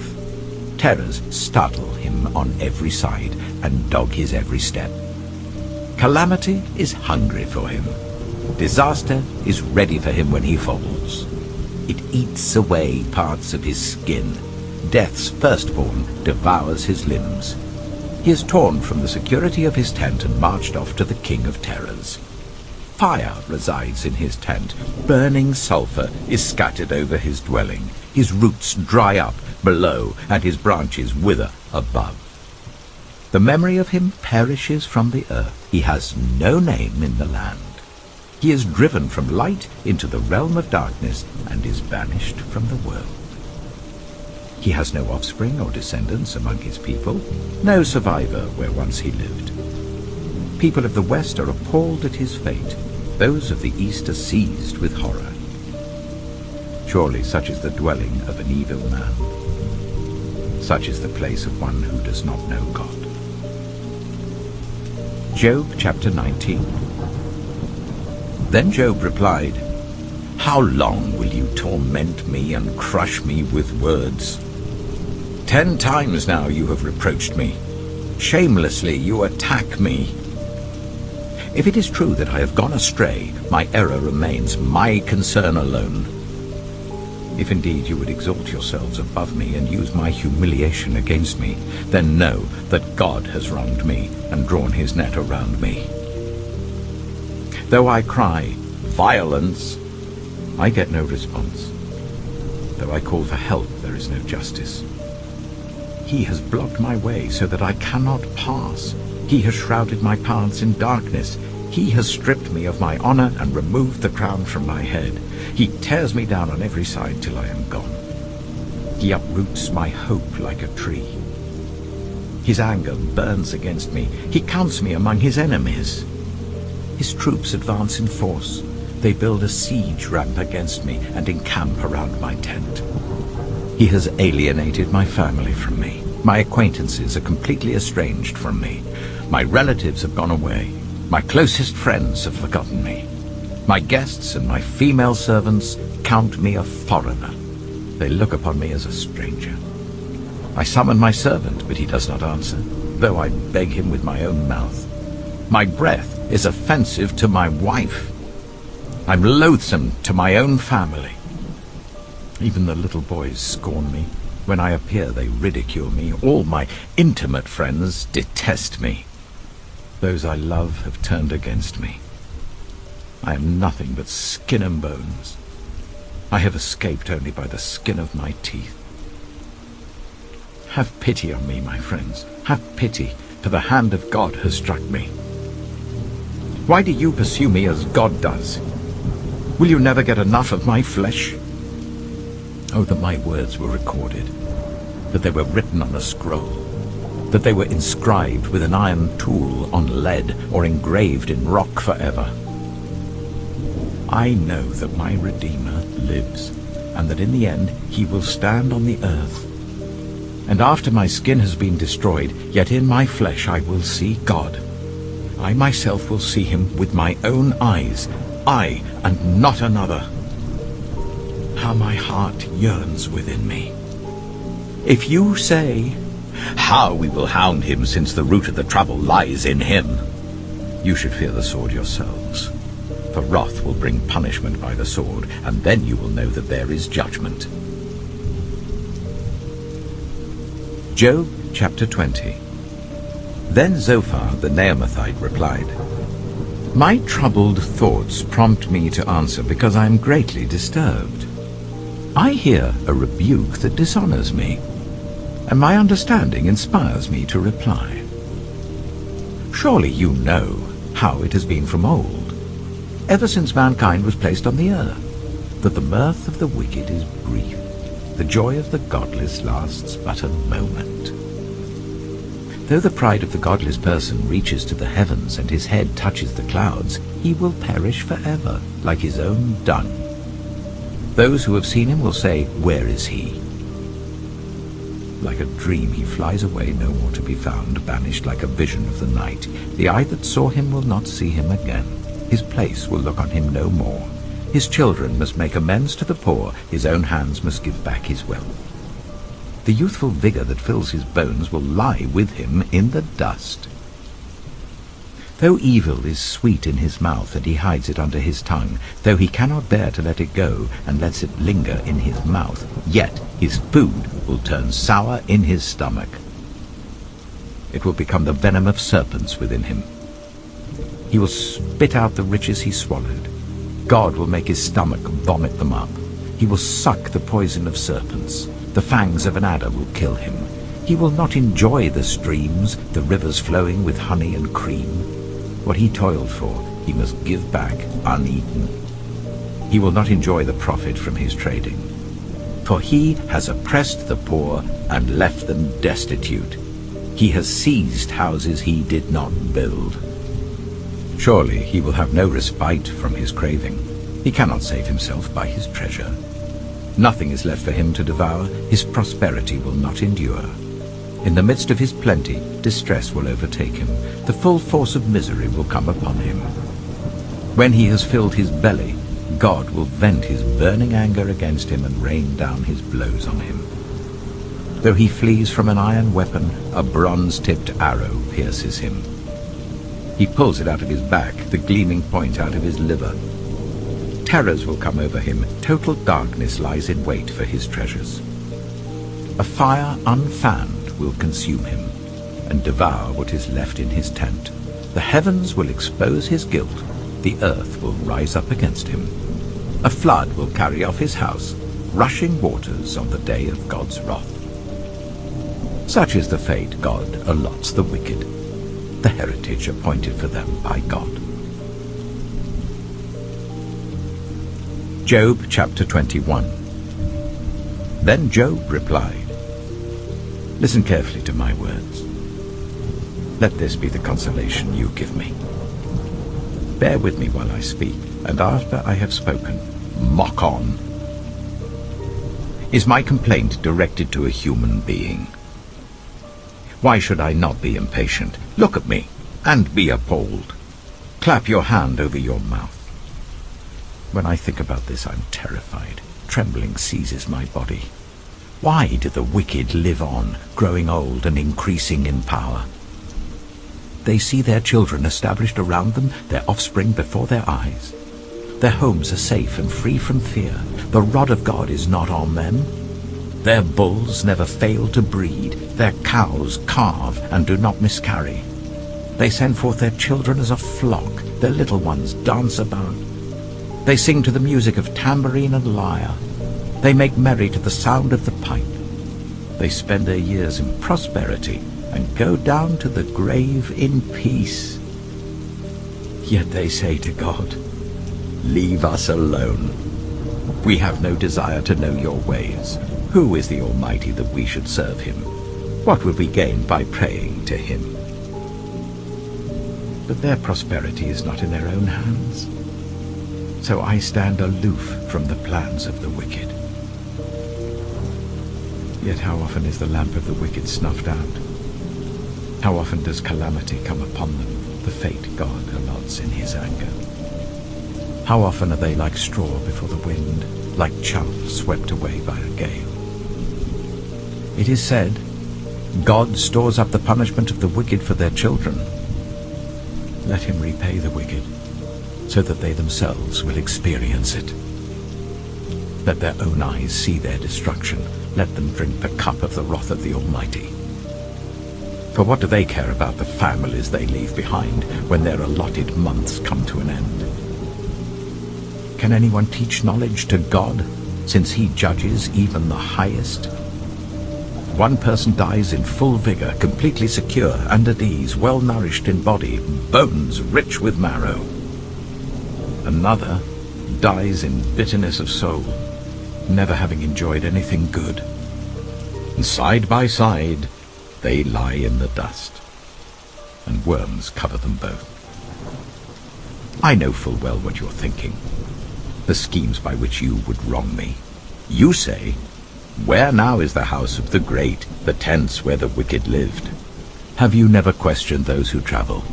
Terrors startle him on every side and dog his every step. Calamity is hungry for him. Disaster is ready for him when he falls. It eats away parts of his skin. Death's firstborn devours his limbs. He is torn from the security of his tent and marched off to the king of terrors. Fire resides in his tent. Burning sulphur is scattered over his dwelling. His roots dry up below, and his branches wither above. The memory of him perishes from the earth. He has no name in the land. He is driven from light into the realm of darkness and is banished from the world. He has no offspring or descendants among his people, no survivor where once he lived. People of the west are appalled at his fate. Those of the east are seized with horror. Surely such is the dwelling of an evil man. Such is the place of one who does not know God. Job chapter 19. Then Job replied, How long will you torment me and crush me with words? 10 times now you have reproached me. Shamelessly you attack me. If it is true that I have gone astray, my error remains my concern alone. If indeed you would exalt yourselves above me and use my humiliation against me, then know that God has wronged me and drawn his net around me. Though I cry, violence, I get no response. Though I call for help, there is no justice. He has blocked my way so that I cannot pass. He has shrouded my paths in darkness. He has stripped me of my honor and removed the crown from my head. He tears me down on every side till I am gone. He uproots my hope like a tree. His anger burns against me. He counts me among his enemies. His troops advance in force. They build a siege ramp against me and encamp around my tent. He has alienated my family from me. My acquaintances are completely estranged from me. My relatives have gone away. My closest friends have forgotten me. My guests and my female servants count me a foreigner. They look upon me as a stranger. I summon my servant, but he does not answer, though I beg him with my own mouth. My breath is offensive to my wife. I'm loathsome to my own family. Even the little boys scorn me. When I appear, they ridicule me. All my intimate friends detest me. Those I love have turned against me. I am nothing but skin and bones. I have escaped only by the skin of my teeth. Have pity on me, my friends. Have pity, for the hand of God has struck me. Why do you pursue me as God does? Will you never get enough of my flesh? Oh, that my words were recorded, that they were written on a scroll, that they were inscribed with an iron tool on lead or engraved in rock forever. I know that my Redeemer lives, and that in the end he will stand on the earth. And after my skin has been destroyed, yet in my flesh I will see God. I myself will see him with my own eyes, I and not another. How my heart yearns within me. If you say, "How we will hound him, since the root of the trouble lies in him," you should fear the sword yourselves. For wrath will bring punishment by the sword, and then you will know that there is judgment. Job chapter 20. Then Zophar the Naamathite replied, "My troubled thoughts prompt me to answer because I am greatly disturbed. I hear a rebuke that dishonors me, and my understanding inspires me to reply. Surely you know how it has been from old, ever since mankind was placed on the earth, that the mirth of the wicked is brief, the joy of the godless lasts but a moment. Though the pride of the godless person reaches to the heavens and his head touches the clouds, he will perish forever, like his own dung. Those who have seen him will say, 'Where is he?' Like a dream he flies away, no more to be found, banished like a vision of the night. The eye that saw him will not see him again. His place will look on him no more. His children must make amends to the poor. His own hands must give back his wealth. The youthful vigor that fills his bones will lie with him in the dust. Though evil is sweet in his mouth, and he hides it under his tongue, though he cannot bear to let it go, and lets it linger in his mouth, yet his food will turn sour in his stomach. It will become the venom of serpents within him. He will spit out the riches he swallowed. God will make his stomach vomit them up. He will suck the poison of serpents. The fangs of an adder will kill him. He will not enjoy the streams, the rivers flowing with honey and cream. What he toiled for, he must give back uneaten. He will not enjoy the profit from his trading. For he has oppressed the poor and left them destitute. He has seized houses he did not build. Surely he will have no respite from his craving. He cannot save himself by his treasure. Nothing is left for him to devour. His prosperity will not endure. In the midst of his plenty, distress will overtake him. The full force of misery will come upon him. When he has filled his belly, God will vent his burning anger against him and rain down his blows on him. Though he flees from an iron weapon, a bronze-tipped arrow pierces him. He pulls it out of his back, the gleaming point out of his liver. Terrors will come over him. Total darkness lies in wait for his treasures. A fire unfanned will consume him and devour what is left in his tent. The heavens will expose his guilt. The earth will rise up against him. A flood will carry off his house, rushing waters on the day of God's wrath. Such is the fate God allots the wicked, the heritage appointed for them by God. Job chapter 21. Then Job replied, "Listen carefully to my words. Let this be the consolation you give me. Bear with me while I speak, and after I have spoken, mock on. Is my complaint directed to a human being? Why should I not be impatient? Look at me, and be appalled. Clap your hand over your mouth. When I think about this, I'm terrified. Trembling seizes my body. Why do the wicked live on, growing old and increasing in power? They see their children established around them, their offspring before their eyes. Their homes are safe and free from fear. The rod of God is not on them. Their bulls never fail to breed. Their cows calve and do not miscarry. They send forth their children as a flock. Their little ones dance about. They sing to the music of tambourine and lyre. They make merry to the sound of the pipe. They spend their years in prosperity and go down to the grave in peace. Yet they say to God, "Leave us alone. We have no desire to know your ways. Who is the Almighty that we should serve him? What would we gain by praying to him?" But their prosperity is not in their own hands. So I stand aloof from the plans of the wicked. Yet how often is the lamp of the wicked snuffed out? How often does calamity come upon them, the fate God allots in his anger? How often are they like straw before the wind, like chaff swept away by a gale? It is said, God stores up the punishment of the wicked for their children. Let him repay the wicked, so that they themselves will experience it. Let their own eyes see their destruction. Let them drink the cup of the wrath of the Almighty. For what do they care about the families they leave behind when their allotted months come to an end? Can anyone teach knowledge to God, since he judges even the highest? One person dies in full vigor, completely secure and at ease, well-nourished in body, bones rich with marrow. Another dies in bitterness of soul, never having enjoyed anything good. And side by side, they lie in the dust, and worms cover them both. I know full well what you're thinking, the schemes by which you would wrong me. You say, "Where now is the house of the great, the tents where the wicked lived?" Have you never questioned those who travel?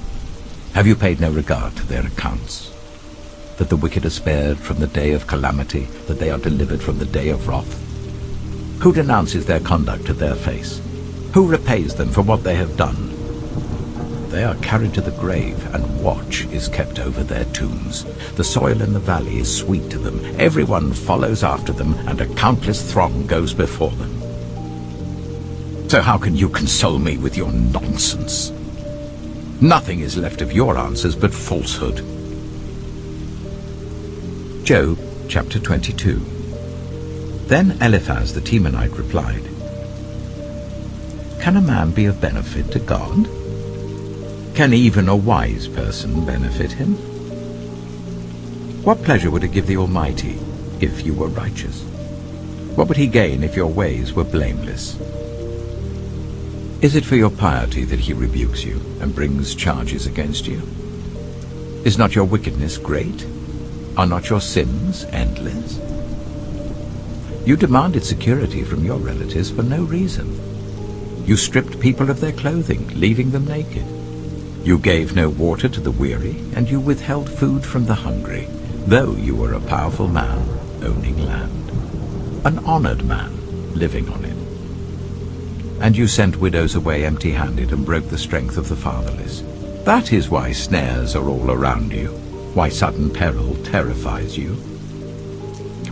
Have you paid no regard to their accounts? That the wicked are spared from the day of calamity, that they are delivered from the day of wrath? Who denounces their conduct to their face? Who repays them for what they have done? They are carried to the grave, and watch is kept over their tombs. The soil in the valley is sweet to them. Everyone follows after them, and a countless throng goes before them. So how can you console me with your nonsense? Nothing is left of your answers but falsehood. Job chapter 22. Then Eliphaz the Temanite replied, "Can a man be of benefit to God? Can even a wise person benefit him? What pleasure would it give the Almighty if you were righteous? What would he gain if your ways were blameless? Is it for your piety that he rebukes you and brings charges against you? Is not your wickedness great? Are not your sins endless? You demanded security from your relatives for no reason. You stripped people of their clothing, leaving them naked. You gave no water to the weary, and you withheld food from the hungry, though you were a powerful man owning land, an honored man living on it. And you sent widows away empty-handed and broke the strength of the fatherless. That is why snares are all around you, why sudden peril terrifies you,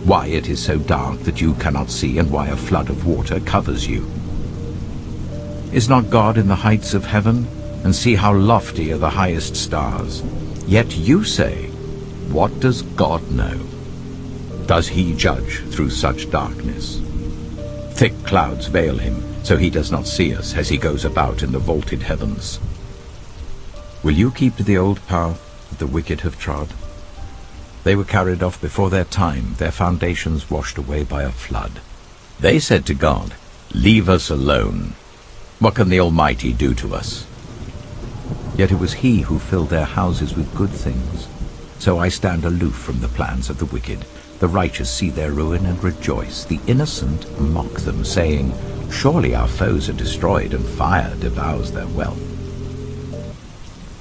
why it is so dark that you cannot see, and why a flood of water covers you. Is not God in the heights of heaven? And see how lofty are the highest stars. Yet you say, what does God know? Does he judge through such darkness? Thick clouds veil him, so he does not see us as he goes about in the vaulted heavens. Will you keep to the old path that the wicked have trod? They were carried off before their time, their foundations washed away by a flood. They said to God, "Leave us alone. What can the Almighty do to us?" Yet it was he who filled their houses with good things. So I stand aloof from the plans of the wicked. The righteous see their ruin and rejoice. The innocent mock them, saying, "Surely our foes are destroyed, and fire devours their wealth."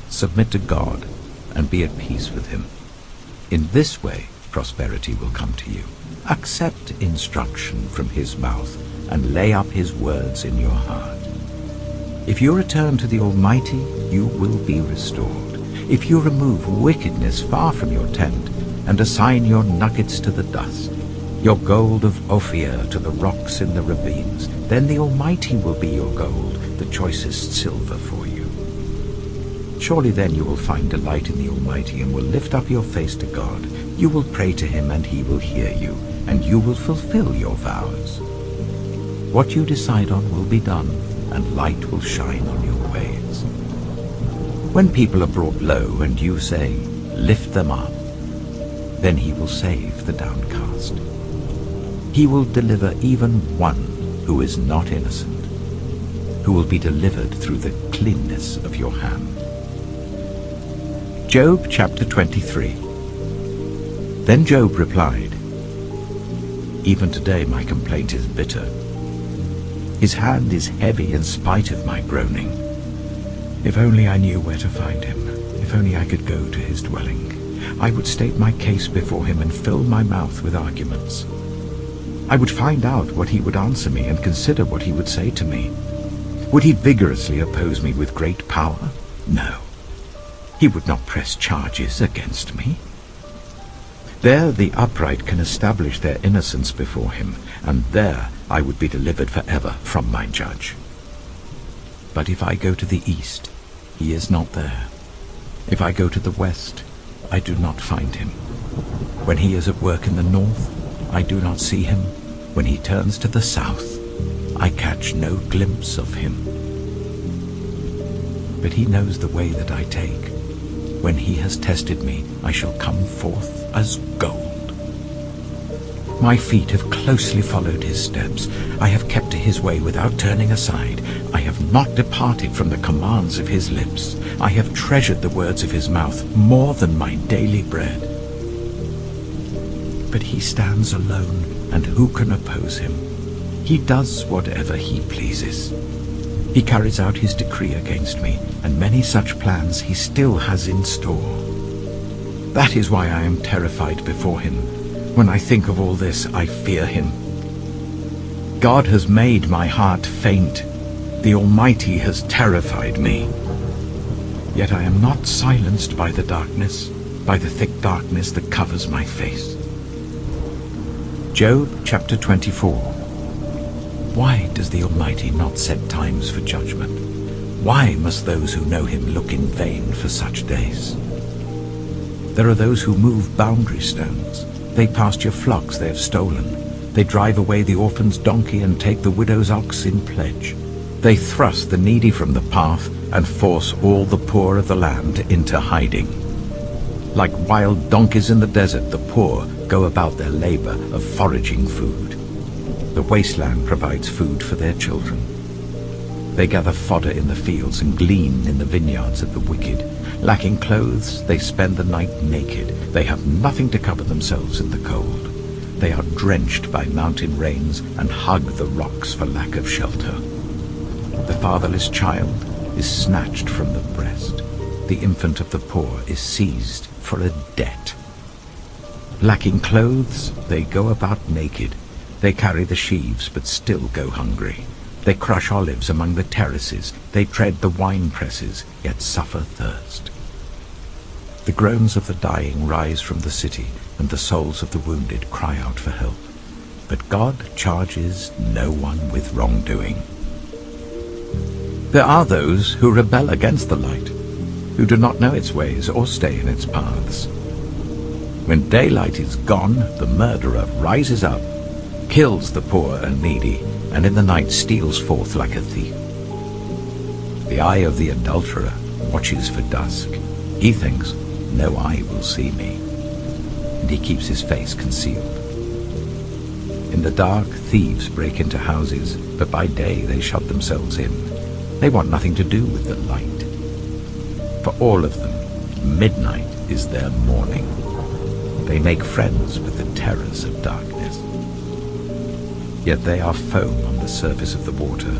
Submit to God, and be at peace with him. In this way prosperity will come to you. Accept instruction from his mouth, and lay up his words in your heart. If you return to the Almighty, you will be restored. If you remove wickedness far from your tent, and assign your nuggets to the dust, your gold of Ophir to the rocks in the ravines, then the Almighty will be your gold, the choicest silver for you. Surely then you will find delight in the Almighty, and will lift up your face to God. You will pray to him, and he will hear you, and you will fulfill your vows. What you decide on will be done, and light will shine on your ways. When people are brought low, and you say, "Lift them up," then he will save the downcast. He will deliver even one who is not innocent, who will be delivered through the cleanness of your hand. Job chapter 23. Then Job replied, "Even today my complaint is bitter. His hand is heavy in spite of my groaning. If only I knew where to find him, if only I could go to his dwelling. I would state my case before him and fill my mouth with arguments. I would find out what he would answer me and consider what he would say to me. Would he vigorously oppose me with great power? No. He would not press charges against me. There the upright can establish their innocence before him, and there I would be delivered forever from my judge. But if I go to the east, he is not there. If I go to the west, I do not find him. When he is at work in the north, I do not see him. When he turns to the south, I catch no glimpse of him. But he knows the way that I take. When he has tested me, I shall come forth as gold. My feet have closely followed his steps. I have kept to his way without turning aside. I have not departed from the commands of his lips. I have treasured the words of his mouth more than my daily bread. But he stands alone, and who can oppose him? He does whatever he pleases. He carries out his decree against me, and many such plans he still has in store. That is why I am terrified before him. When I think of all this, I fear him. God has made my heart faint. The Almighty has terrified me. Yet I am not silenced by the darkness, by the thick darkness that covers my face. Job chapter 24. Why does the Almighty not set times for judgment? Why must those who know him look in vain for such days? There are those who move boundary stones. They pasture flocks they have stolen. They drive away the orphan's donkey and take the widow's ox in pledge. They thrust the needy from the path and force all the poor of the land into hiding. Like wild donkeys in the desert, the poor go about their labor of foraging food. The wasteland provides food for their children. They gather fodder in the fields and glean in the vineyards of the wicked. Lacking clothes, they spend the night naked. They have nothing to cover themselves in the cold. They are drenched by mountain rains and hug the rocks for lack of shelter. The fatherless child is snatched from the breast. The infant of the poor is seized for a debt. Lacking clothes, they go about naked. They carry the sheaves, but still go hungry. They crush olives among the terraces. They tread the wine presses, yet suffer thirst. The groans of the dying rise from the city, and the souls of the wounded cry out for help. But God charges no one with wrongdoing. There are those who rebel against the light, who do not know its ways or stay in its paths. When daylight is gone, the murderer rises up, kills the poor and needy, and in the night steals forth like a thief. The eye of the adulterer watches for dusk. He thinks, no eye will see me, and he keeps his face concealed. In the dark, thieves break into houses, but by day they shut themselves in. They want nothing to do with the light. For all of them, midnight is their morning. They make friends with the terrors of darkness. Yet they are foam on the surface of the water.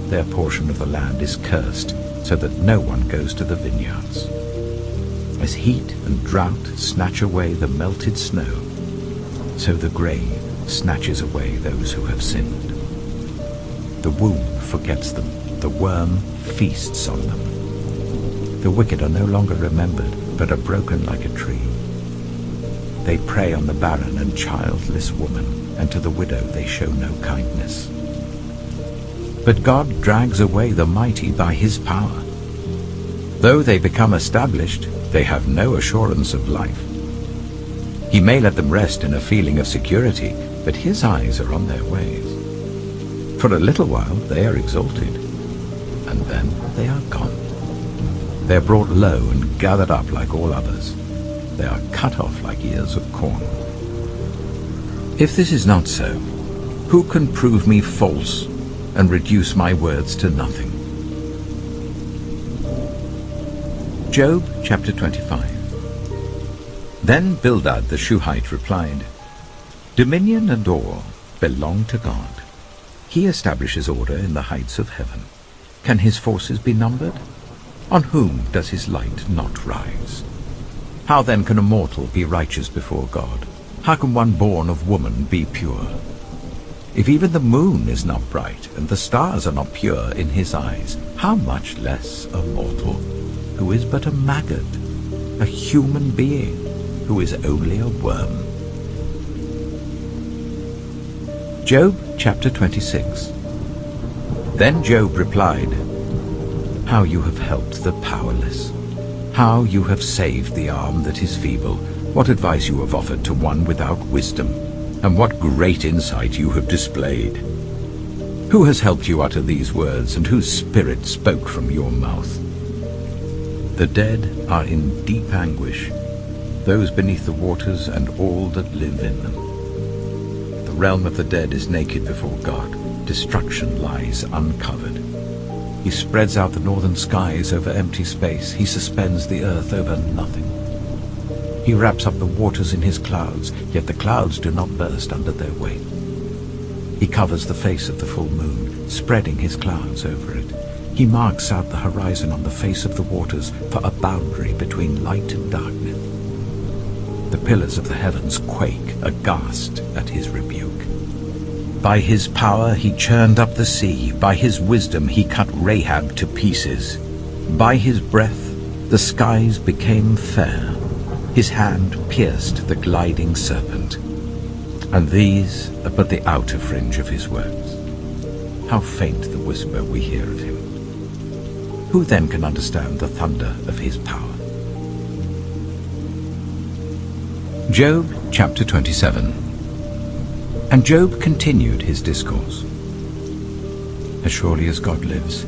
Their portion of the land is cursed, so that no one goes to the vineyards. As heat and drought snatch away the melted snow, so the grave snatches away those who have sinned. The womb forgets them. The worm feasts on them. The wicked are no longer remembered, but are broken like a tree. They prey on the barren and childless woman, and to the widow they show no kindness. But God drags away the mighty by his power. Though they become established, they have no assurance of life. He may let them rest in a feeling of security, but his eyes are on their ways. For a little while they are exalted, and then they are gone. They are brought low and gathered up like all others. They are cut off like ears of corn. If this is not so, who can prove me false and reduce my words to nothing? Job chapter 25. Then Bildad the Shuhite replied, Dominion and awe belong to God. He establishes order in the heights of heaven. Can his forces be numbered? On whom does his light not rise? How then can a mortal be righteous before God? How can one born of woman be pure? If even the moon is not bright, and the stars are not pure in his eyes, how much less a mortal, who is but a maggot, a human being, who is only a worm. Job chapter 26. Then Job replied, How you have helped the powerless! How you have saved the arm that is feeble! What advice you have offered to one without wisdom! And what great insight you have displayed! Who has helped you utter these words, and whose spirit spoke from your mouth? The dead are in deep anguish, those beneath the waters and all that live in them. The realm of the dead is naked before God. Destruction lies uncovered. He spreads out the northern skies over empty space. He suspends the earth over nothing. He wraps up the waters in his clouds, yet the clouds do not burst under their weight. He covers the face of the full moon, spreading his clouds over it. He marks out the horizon on the face of the waters for a boundary between light and darkness. The pillars of the heavens quake aghast at his rebuke. By his power he churned up the sea. By his wisdom he cut Rahab to pieces. By his breath the skies became fair. His hand pierced the gliding serpent. And these are but the outer fringe of his works. How faint the whisper we hear of him! Who then can understand the thunder of his power? Job chapter 27. And Job continued his discourse. As surely as God lives,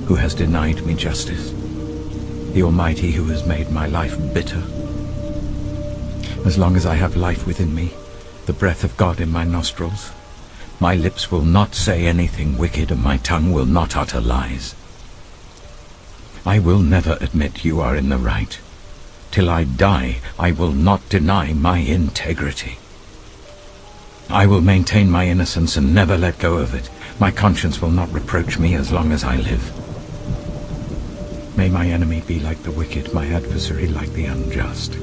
who has denied me justice, the Almighty who has made my life bitter. As long as I have life within me, the breath of God in my nostrils, my lips will not say anything wicked, and my tongue will not utter lies. I will never admit you are in the right. Till I die, I will not deny my integrity. I will maintain my innocence and never let go of it. My conscience will not reproach me as long as I live. May my enemy be like the wicked, my adversary like the unjust.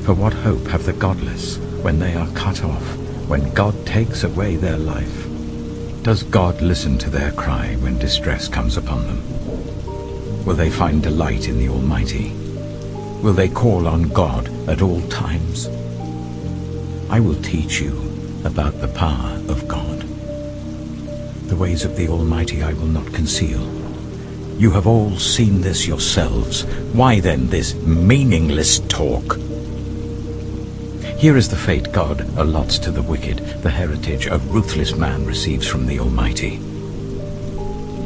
For what hope have the godless when they are cut off, when God takes away their life? Does God listen to their cry when distress comes upon them? Will they find delight in the Almighty? Will they call on God at all times? I will teach you about the power of God. The ways of the Almighty I will not conceal. You have all seen this yourselves. Why then this meaningless talk? Here is the fate God allots to the wicked, the heritage a ruthless man receives from the Almighty.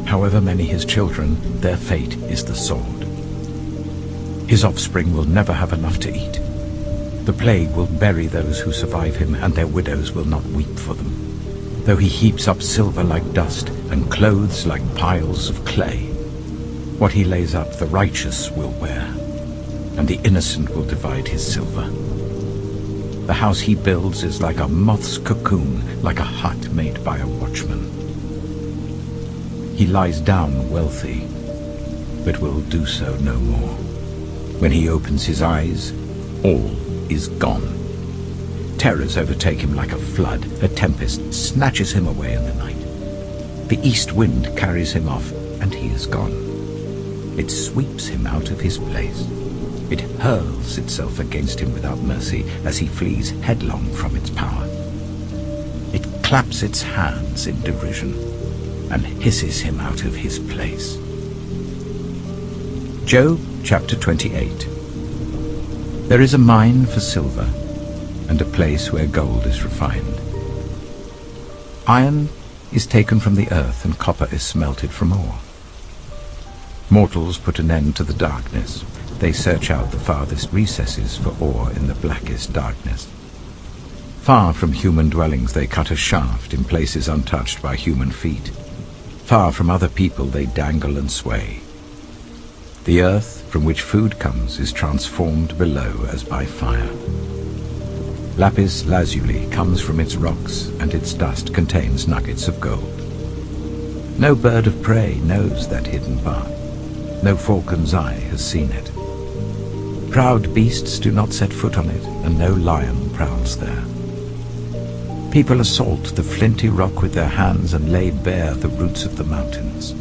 However many his children, their fate is the sword. His offspring will never have enough to eat. The plague will bury those who survive him, and their widows will not weep for them. Though he heaps up silver like dust, and clothes like piles of clay, what he lays up the righteous will wear, and the innocent will divide his silver. The house he builds is like a moth's cocoon, like a hut made by a watchman. He lies down wealthy, but will do so no more. When he opens his eyes, all is gone. Terrors overtake him like a flood. A tempest snatches him away in the night. The east wind carries him off, and he is gone. It sweeps him out of his place. It hurls itself against him without mercy as he flees headlong from its power. It claps its hands in derision and hisses him out of his place. Job chapter 28. There is a mine for silver, and a place where gold is refined. Iron is taken from the earth, and copper is smelted from ore. Mortals put an end to the darkness. They search out the farthest recesses for ore in the blackest darkness. Far from human dwellings they cut a shaft in places untouched by human feet. Far from other people they dangle and sway. The earth from which food comes is transformed below as by fire. Lapis lazuli comes from its rocks, and its dust contains nuggets of gold. No bird of prey knows that hidden path. No falcon's eye has seen it. Proud beasts do not set foot on it, and no lion prowls there. People assault the flinty rock with their hands and lay bare the roots of the mountains.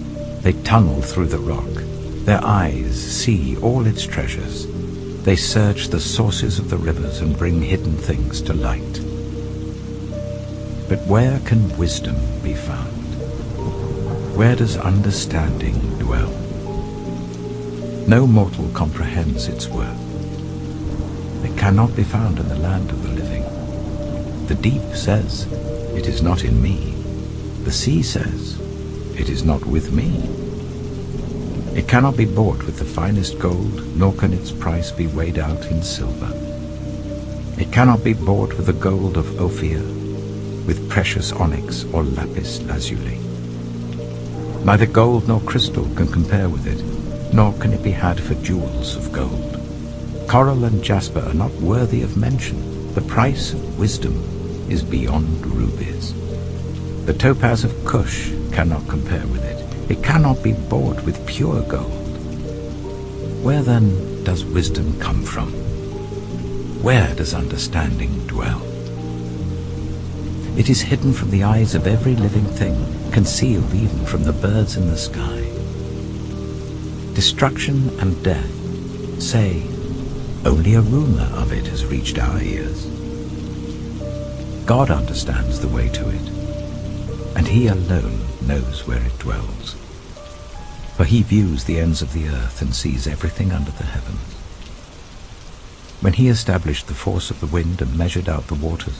They tunnel through the rock. Their eyes see all its treasures. They search the sources of the rivers and bring hidden things to light. But where can wisdom be found? Where does understanding dwell? No mortal comprehends its worth. It cannot be found in the land of the living. The deep says, "It is not in me." The sea says, "It is not with me." It cannot be bought with the finest gold, nor can its price be weighed out in silver. It cannot be bought with the gold of Ophir, with precious onyx or lapis lazuli. Neither gold nor crystal can compare with it, nor can it be had for jewels of gold. Coral and jasper are not worthy of mention. The price of wisdom is beyond rubies. The topaz of Cush cannot compare with it. It cannot be bought with pure gold. Where then does wisdom come from? Where does understanding dwell? It is hidden from the eyes of every living thing, concealed even from the birds in the sky. Destruction and death say, only a rumor of it has reached our ears. God understands the way to it, and he alone knows where it dwells. For he views the ends of the earth and sees everything under the heavens. When he established the force of the wind and measured out the waters,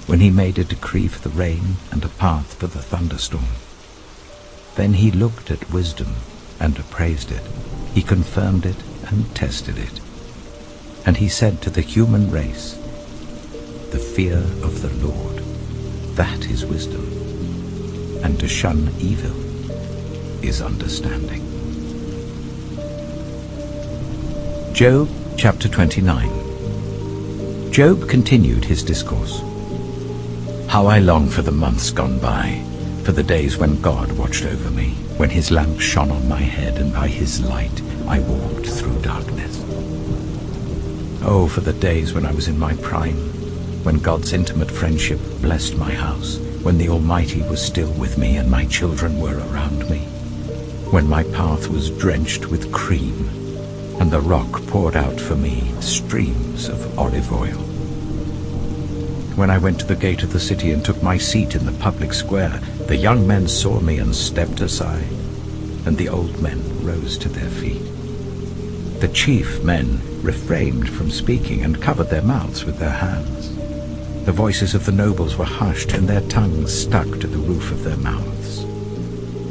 when he made a decree for the rain and a path for the thunderstorm, then he looked at wisdom and appraised it. He confirmed it and tested it. And he said to the human race, "The fear of the Lord, that is wisdom, and to shun evil is understanding." Job chapter 29. Job continued his discourse. How I long for the months gone by, for the days when God watched over me, when his lamp shone on my head, and by his light I walked through darkness. Oh, for the days when I was in my prime, when God's intimate friendship blessed my house, when the Almighty was still with me and my children were around me, when my path was drenched with cream, and the rock poured out for me streams of olive oil. When I went to the gate of the city and took my seat in the public square, the young men saw me and stepped aside, and the old men rose to their feet. The chief men refrained from speaking and covered their mouths with their hands. The voices of the nobles were hushed, and their tongues stuck to the roof of their mouths.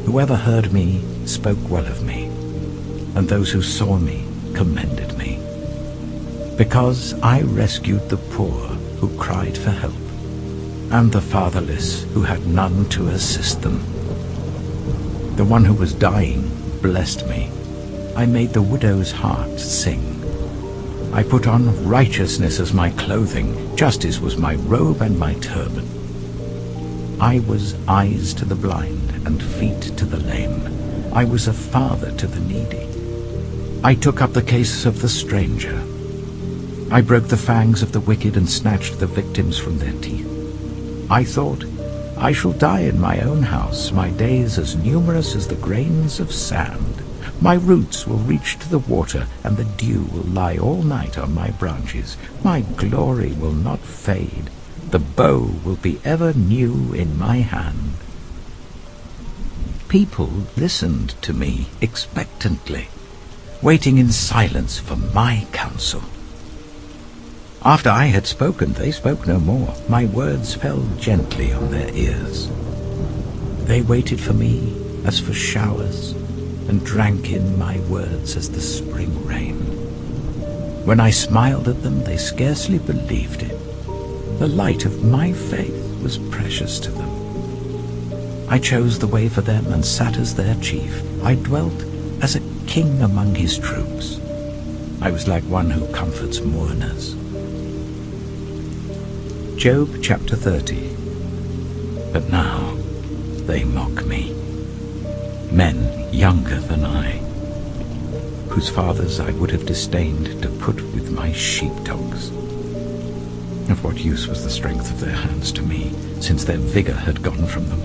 Whoever heard me spoke well of me, and those who saw me commended me. Because I rescued the poor who cried for help, and the fatherless who had none to assist them. The one who was dying blessed me. I made the widow's heart sing. I put on righteousness as my clothing, justice was my robe and my turban. I was eyes to the blind and feet to the lame. I was a father to the needy. I took up the case of the stranger. I broke the fangs of the wicked and snatched the victims from their teeth. I thought, I shall die in my own house, my days as numerous as the grains of sand. My roots will reach to the water, and the dew will lie all night on my branches. My glory will not fade. The bow will be ever new in my hand. People listened to me expectantly, waiting in silence for my counsel. After I had spoken, they spoke no more. My words fell gently on their ears. They waited for me as for showers, and drank in my words as the spring rain. When I smiled at them, they scarcely believed it. The light of my faith was precious to them. I chose the way for them and sat as their chief. I dwelt as a king among his troops. I was like one who comforts mourners. Job chapter 30. But now they mock me, men younger than I, whose fathers I would have disdained to put with my sheepdogs. Of what use was the strength of their hands to me, since their vigor had gone from them?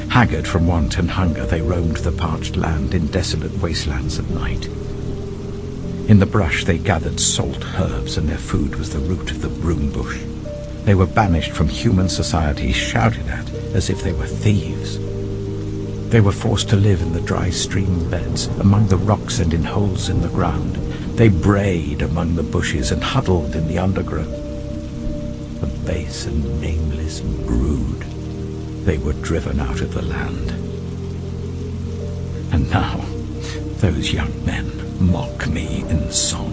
Haggard from want and hunger, they roamed the parched land in desolate wastelands at night. In the brush they gathered salt herbs, and their food was the root of the broom bush. They were banished from human society, shouted at as if they were thieves. They were forced to live in the dry stream beds, among the rocks and in holes in the ground. They brayed among the bushes and huddled in the undergrowth. A base and nameless brood, they were driven out of the land. And now those young men mock me in song.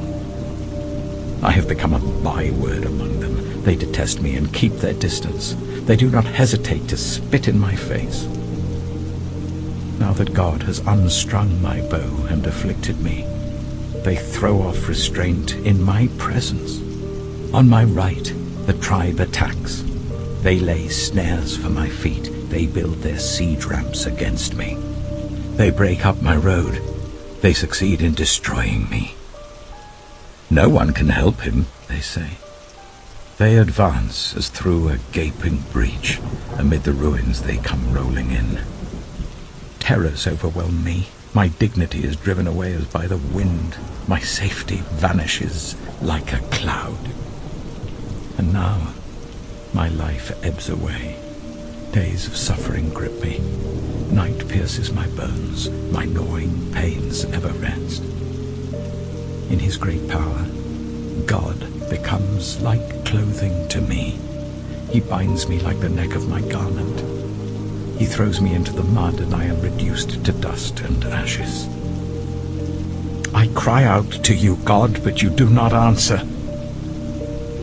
I have become a byword among them. They detest me and keep their distance. They do not hesitate to spit in my face. Now that God has unstrung my bow and afflicted me, they throw off restraint in my presence. On my right, the tribe attacks. They lay snares for my feet. They build their siege ramps against me. They break up my road. They succeed in destroying me. No one can help him, they say. They advance as through a gaping breach. Amid the ruins they come rolling in. Terrors overwhelm me. My dignity is driven away as by the wind. My safety vanishes like a cloud. And now my life ebbs away. Days of suffering grip me. Night pierces my bones. My gnawing pains ever rest. In his great power, God becomes like clothing to me. He binds me like the neck of my garment. He throws me into the mud, and I am reduced to dust and ashes. I cry out to you, God, but you do not answer.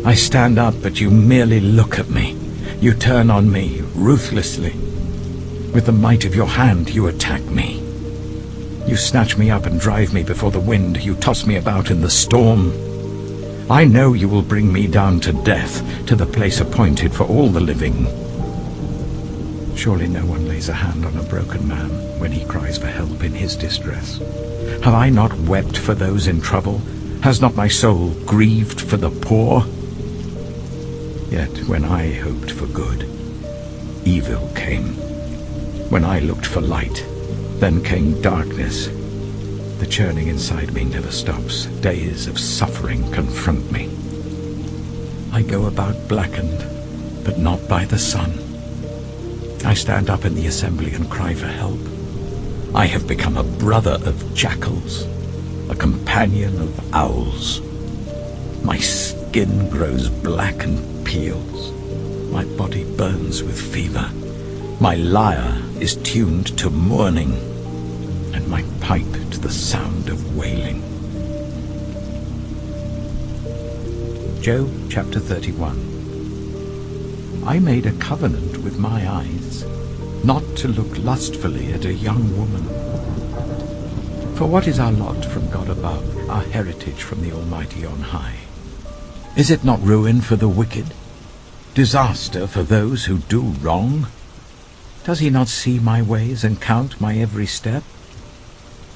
I stand up, but you merely look at me. You turn on me ruthlessly. With the might of your hand you attack me. You snatch me up and drive me before the wind. You toss me about in the storm. I know you will bring me down to death, to the place appointed for all the living. Surely no one lays a hand on a broken man when he cries for help in his distress. Have I not wept for those in trouble? Has not my soul grieved for the poor? Yet when I hoped for good, evil came. When I looked for light, then came darkness. The churning inside me never stops. Days of suffering confront me. I go about blackened, but not by the sun. I stand up in the assembly and cry for help. I have become a brother of jackals, a companion of owls. My skin grows black and peels. My body burns with fever. My lyre is tuned to mourning, and my pipe to the sound of wailing. Job chapter 31. I made a covenant with my eyes, not to look lustfully at a young woman. For what is our lot from God above, our heritage from the Almighty on high? Is it not ruin for the wicked, disaster for those who do wrong? Does he not see my ways and count my every step?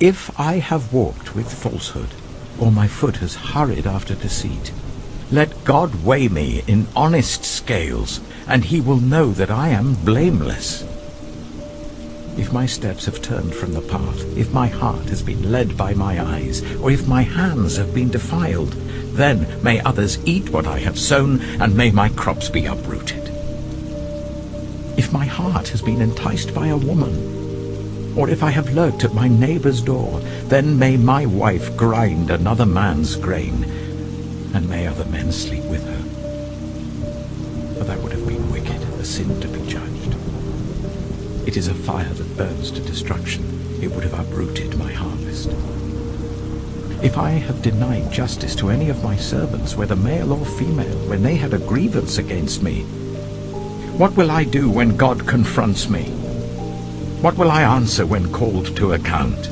If I have walked with falsehood, or my foot has hurried after deceit, Let God weigh me in honest scales, and he will know that I am blameless. If my steps have turned from the path, if my heart has been led by my eyes, or if my hands have been defiled, then may others eat what I have sown, and may my crops be uprooted. If my heart has been enticed by a woman, or if I have lurked at my neighbor's door, then may my wife grind another man's grain, and may other men sleep with her. For that would have been wicked, a sin to be judged. It is a fire that burns to destruction. It would have uprooted my harvest. If I have denied justice to any of my servants, whether male or female, when they had a grievance against me, what will I do when God confronts me? What will I answer when called to account?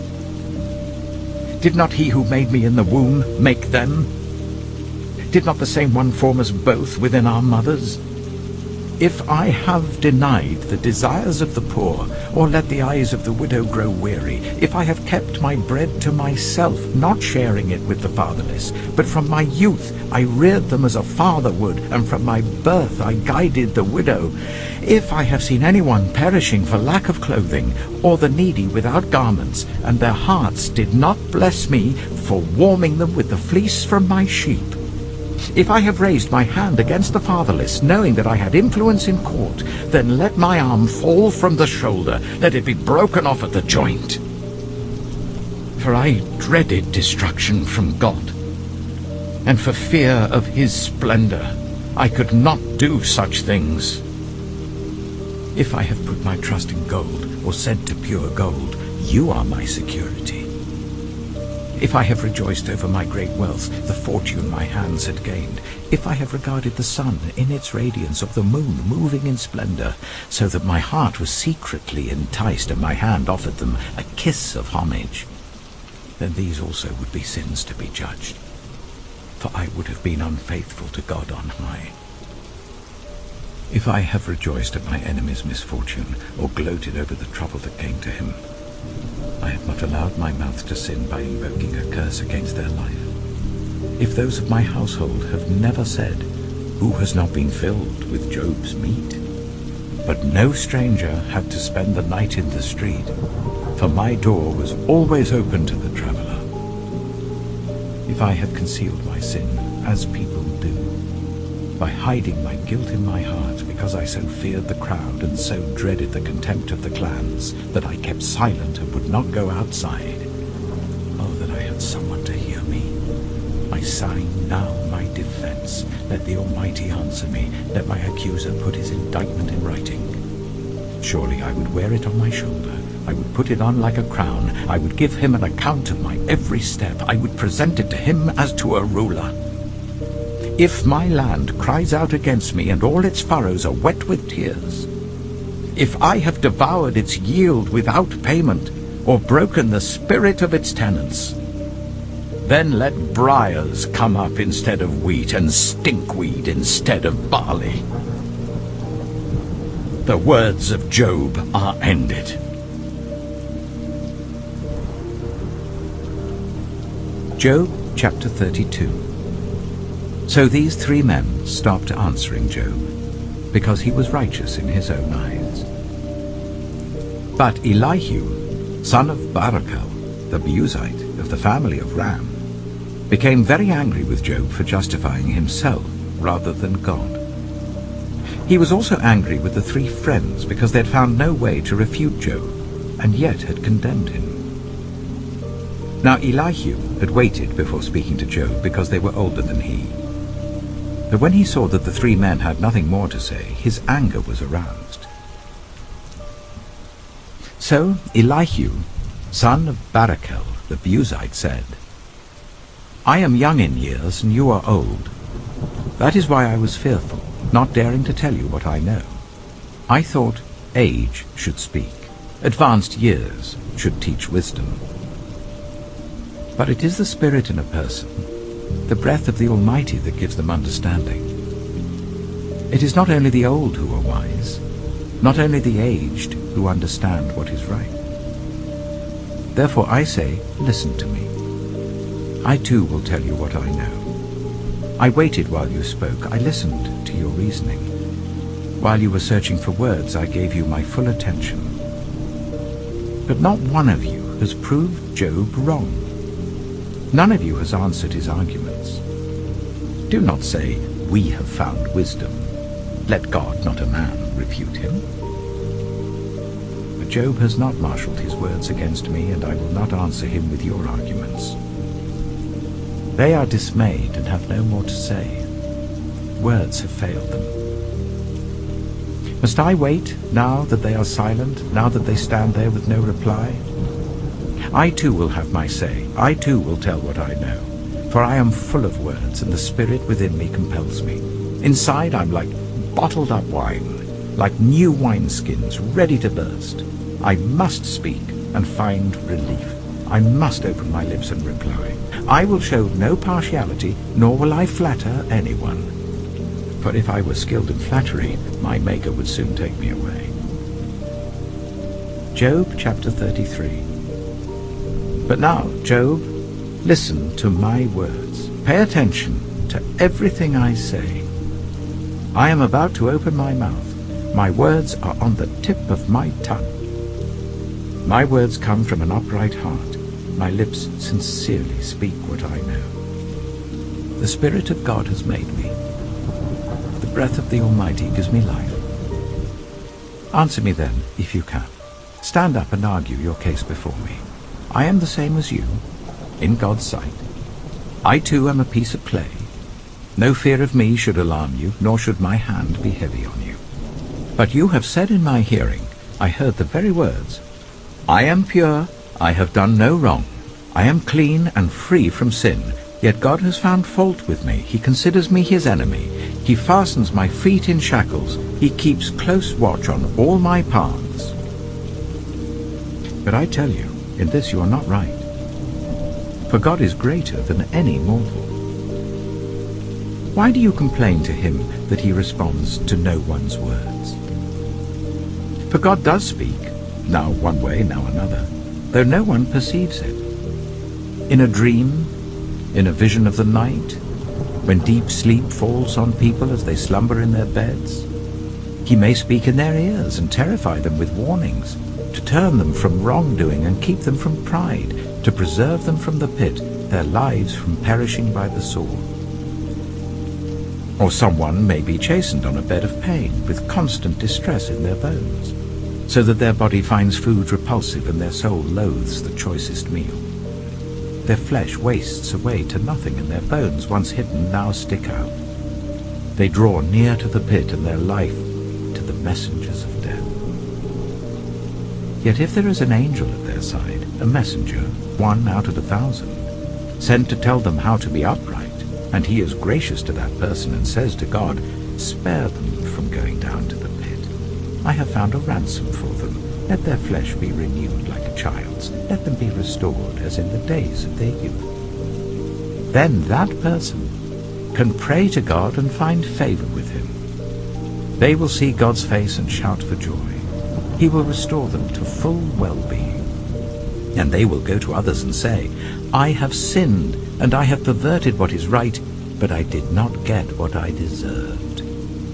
Did not he who made me in the womb make them? Did not the same one form us both within our mothers? If I have denied the desires of the poor, or let the eyes of the widow grow weary, if I have kept my bread to myself, not sharing it with the fatherless, but from my youth I reared them as a father would, and from my birth I guided the widow, if I have seen anyone perishing for lack of clothing, or the needy without garments, and their hearts did not bless me for warming them with the fleece from my sheep, if I have raised my hand against the fatherless, knowing that I had influence in court, then let my arm fall from the shoulder, let it be broken off at the joint. For I dreaded destruction from God, and for fear of his splendor I could not do such things. If I have put my trust in gold, or said to pure gold, you are my security. If I have rejoiced over my great wealth, the fortune my hands had gained, if I have regarded the sun in its radiance, or the moon moving in splendor, so that my heart was secretly enticed, and my hand offered them a kiss of homage, then these also would be sins to be judged, for I would have been unfaithful to God on high. If I have rejoiced at my enemy's misfortune, or gloated over the trouble that came to him, I have not allowed my mouth to sin by invoking a curse against their life. If those of my household have never said, who has not been filled with Job's meat? But no stranger had to spend the night in the street, for my door was always open to the traveler. If I have concealed my sin, as people do, by hiding my guilt in my heart, because I so feared the crowd and so dreaded the contempt of the clans, that I kept silent and would not go outside. Oh, that I had someone to hear me. My sign now, my defense. Let the Almighty answer me. Let my accuser put his indictment in writing. Surely I would wear it on my shoulder. I would put it on like a crown. I would give him an account of my every step. I would present it to him as to a ruler. If my land cries out against me, and all its furrows are wet with tears, if I have devoured its yield without payment, or broken the spirit of its tenants, then let briars come up instead of wheat, and stinkweed instead of barley. The words of Job are ended. Job chapter 32. So these three men stopped answering Job, because he was righteous in his own eyes. But Elihu, son of Barachel, the Buzite of the family of Ram, became very angry with Job for justifying himself rather than God. He was also angry with the three friends because they had found no way to refute Job, and yet had condemned him. Now Elihu had waited before speaking to Job because they were older than he. But when he saw that the three men had nothing more to say, his anger was aroused. So Elihu, son of Barachel the Buzite, said, I am young in years, and you are old. That is why I was fearful, not daring to tell you what I know. I thought age should speak, advanced years should teach wisdom. But it is the spirit in a person, the breath of the Almighty, that gives them understanding. It is not only the old who are wise, not only the aged who understand what is right. Therefore I say, listen to me. I too will tell you what I know. I waited while you spoke. I listened to your reasoning. While you were searching for words, I gave you my full attention. But not one of you has proved Job wrong. None of you has answered his arguments. Do not say, "We have found wisdom." Let God, not a man, refute him. But Job has not marshalled his words against me, and I will not answer him with your arguments. They are dismayed and have no more to say. Words have failed them. Must I wait now that they are silent, now that they stand there with no reply? I too will have my say. I too will tell what I know. For I am full of words, and the spirit within me compels me. Inside I'm like bottled up wine, like new wineskins ready to burst. I must speak and find relief. I must open my lips and reply. I will show no partiality, nor will I flatter anyone. For if I were skilled in flattery, my Maker would soon take me away. Job chapter 33. But now, Job, listen to my words. Pay attention to everything I say. I am about to open my mouth. My words are on the tip of my tongue. My words come from an upright heart. My lips sincerely speak what I know. The Spirit of God has made me. The breath of the Almighty gives me life. Answer me then, if you can. Stand up and argue your case before me. I am the same as you, in God's sight. I too am a piece of clay. No fear of me should alarm you, nor should my hand be heavy on you. But you have said in my hearing, I heard the very words, I am pure, I have done no wrong. I am clean and free from sin. Yet God has found fault with me. He considers me his enemy. He fastens my feet in shackles. He keeps close watch on all my paths. But I tell you, in this you are not right. For God is greater than any mortal. Why do you complain to him that he responds to no one's words? For God does speak, now one way, now another, though no one perceives it. In a dream, in a vision of the night, when deep sleep falls on people as they slumber in their beds, he may speak in their ears and terrify them with warnings, to turn them from wrongdoing and keep them from pride, to preserve them from the pit, their lives from perishing by the sword. Or someone may be chastened on a bed of pain, with constant distress in their bones, so that their body finds food repulsive and their soul loathes the choicest meal. Their flesh wastes away to nothing, and their bones, once hidden, now stick out. They draw near to the pit, and their life to the messengers of death. Yet if there is an angel at their side, a messenger, 1 out of 1,000, sent to tell them how to be upright, and he is gracious to that person and says to God, spare them from going down to the pit. I have found a ransom for them. Let their flesh be renewed like a child's. Let them be restored as in the days of their youth. Then that person can pray to God and find favor with him. They will see God's face and shout for joy. He will restore them to full well-being. And they will go to others and say, I have sinned, and I have perverted what is right, but I did not get what I deserved.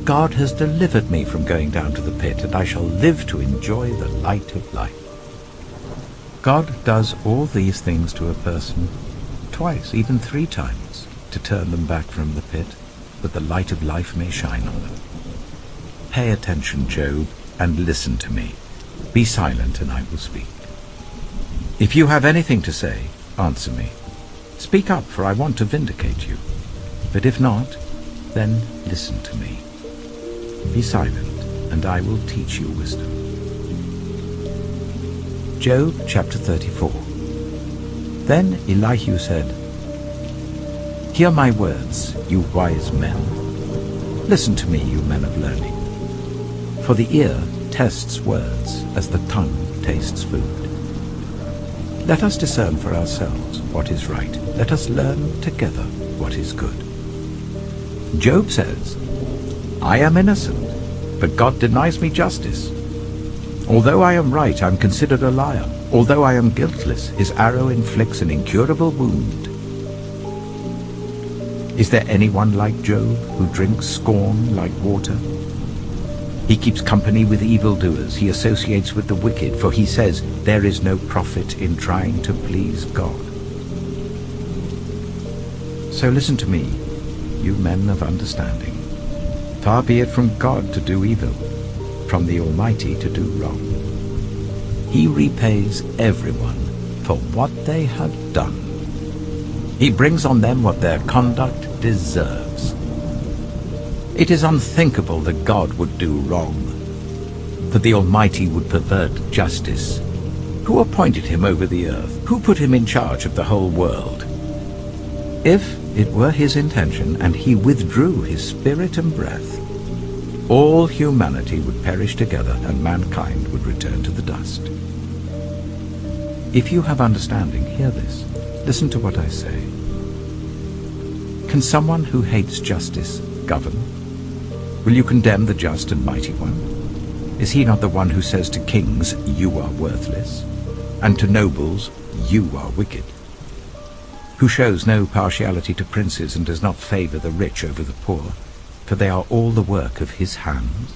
God has delivered me from going down to the pit, and I shall live to enjoy the light of life. God does all these things to a person, twice, even 3 times, to turn them back from the pit, that the light of life may shine on them. Pay attention, Job, and listen to me. Be silent, and I will speak. If you have anything to say, answer me. Speak up, for I want to vindicate you. But if not, then listen to me. Be silent, and I will teach you wisdom. Job chapter 34. Then Elihu said, Hear my words, you wise men. Listen to me, you men of learning. For the ear tests words as the tongue tastes food. Let us discern for ourselves what is right. Let us learn together what is good. Job says, I am innocent, but God denies me justice. Although I am right, I am considered a liar. Although I am guiltless, his arrow inflicts an incurable wound. Is there anyone like Job, who drinks scorn like water? He keeps company with evildoers. He associates with the wicked, for he says, there is no profit in trying to please God. So listen to me, you men of understanding. Far be it from God to do evil, from the Almighty to do wrong. He repays everyone for what they have done. He brings on them what their conduct deserves. It is unthinkable that God would do wrong, that the Almighty would pervert justice. Who appointed him over the earth? Who put him in charge of the whole world? If it were his intention, and he withdrew his spirit and breath, all humanity would perish together, and mankind would return to the dust. If you have understanding, hear this. Listen to what I say. Can someone who hates justice govern? Will you condemn the just and mighty one? Is he not the one who says to kings, you are worthless, and to nobles, you are wicked? Who shows no partiality to princes and does not favor the rich over the poor, for they are all the work of his hands?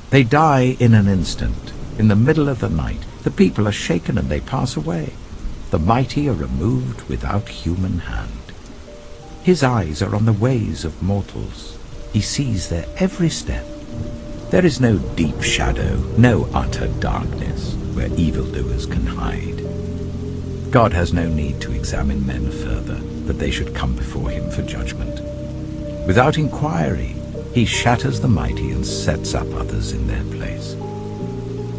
They die in an instant, in the middle of the night. The people are shaken and they pass away. The mighty are removed without human hand. His eyes are on the ways of mortals. He sees their every step. There is no deep shadow, no utter darkness, where evildoers can hide. God has no need to examine men further, that they should come before him for judgment. Without inquiry, he shatters the mighty and sets up others in their place.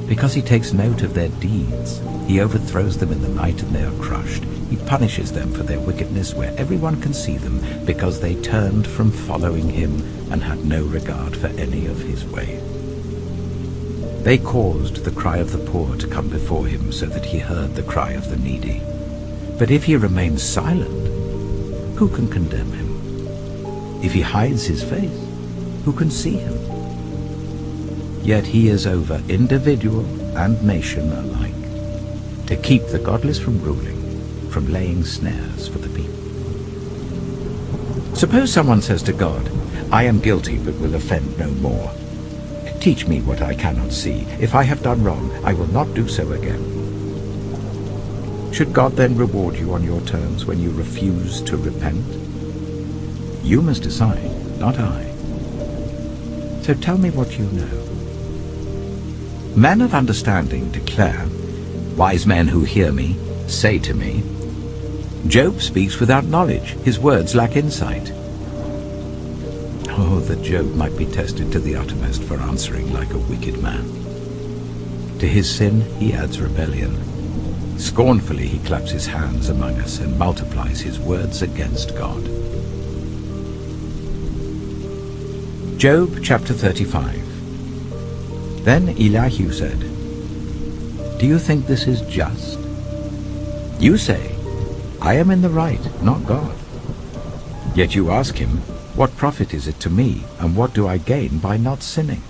Because he takes note of their deeds, he overthrows them in the night and they are crushed. He punishes them for their wickedness where everyone can see them, because they turned from following him and had no regard for any of his ways. They caused the cry of the poor to come before him, so that he heard the cry of the needy. But if he remains silent, who can condemn him? If he hides his face, who can see him? Yet he is over individual and nation alike, to keep the godless from ruling, from laying snares for the people. Suppose someone says to God, I am guilty but will offend no more. Teach me what I cannot see. If I have done wrong, I will not do so again. Should God then reward you on your terms when you refuse to repent? You must decide, not I. So tell me what you know. Men of understanding declare, wise men who hear me say to me, Job speaks without knowledge, his words lack insight. Oh, that Job might be tested to the uttermost for answering like a wicked man. To his sin he adds rebellion. Scornfully he claps his hands among us and multiplies his words against God. Job chapter 35. Then Elihu said, Do you think this is just? You say, I am in the right, not God. Yet you ask him, what profit is it to me, and what do I gain by not sinning?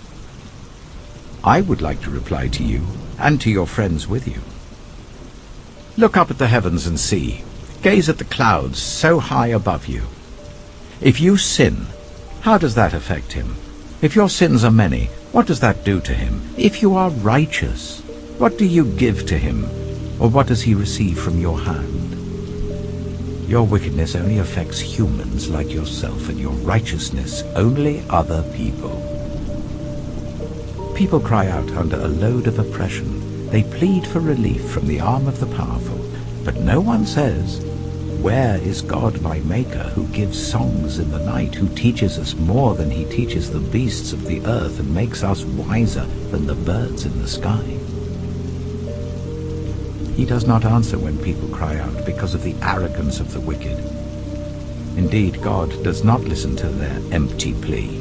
I would like to reply to you, and to your friends with you. Look up at the heavens and see. Gaze at the clouds so high above you. If you sin, how does that affect him? If your sins are many, what does that do to him? If you are righteous, what do you give to him, or what does he receive from your hand? Your wickedness only affects humans like yourself, and your righteousness only other people. People cry out under a load of oppression. They plead for relief from the arm of the powerful. But no one says, Where is God my Maker, who gives songs in the night, who teaches us more than he teaches the beasts of the earth, and makes us wiser than the birds in the sky? He does not answer when people cry out because of the arrogance of the wicked. Indeed, God does not listen to their empty plea.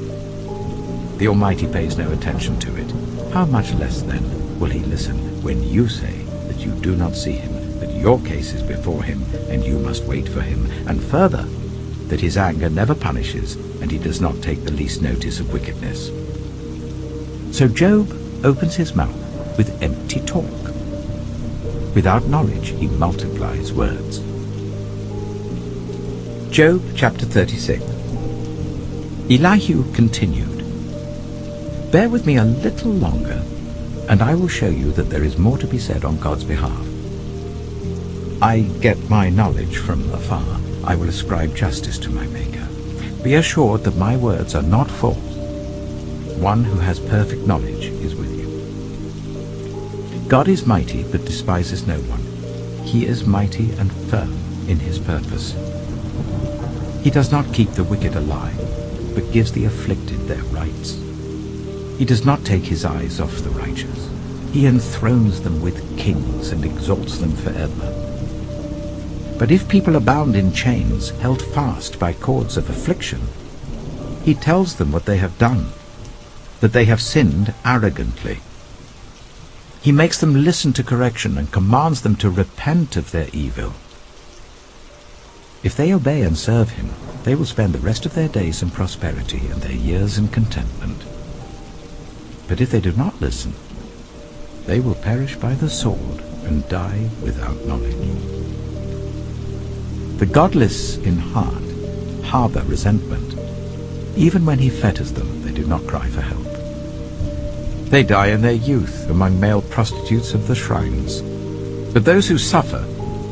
The Almighty pays no attention to it. How much less, then, will he listen when you say that you do not see him, that your case is before him, and you must wait for him, and further, that his anger never punishes, and he does not take the least notice of wickedness? So Job opens his mouth with empty talk. Without knowledge he multiplies words. Job chapter 36. Elihu continued, "Bear with me a little longer, and I will show you that there is more to be said on God's behalf. I get my knowledge from afar. I will ascribe justice to my Maker. Be assured that my words are not false. One who has perfect knowledge is with you. God is mighty, but despises no one. He is mighty and firm in his purpose. He does not keep the wicked alive, but gives the afflicted their rights. He does not take his eyes off the righteous. He enthrones them with kings and exalts them forever. But if people are bound in chains, held fast by cords of affliction, he tells them what they have done, that they have sinned arrogantly. He makes them listen to correction and commands them to repent of their evil. If they obey and serve him, they will spend the rest of their days in prosperity and their years in contentment. But if they do not listen, they will perish by the sword and die without knowledge. The godless in heart harbor resentment. Even when he fetters them, they do not cry for help. They die in their youth among male prostitutes of the shrines. But those who suffer,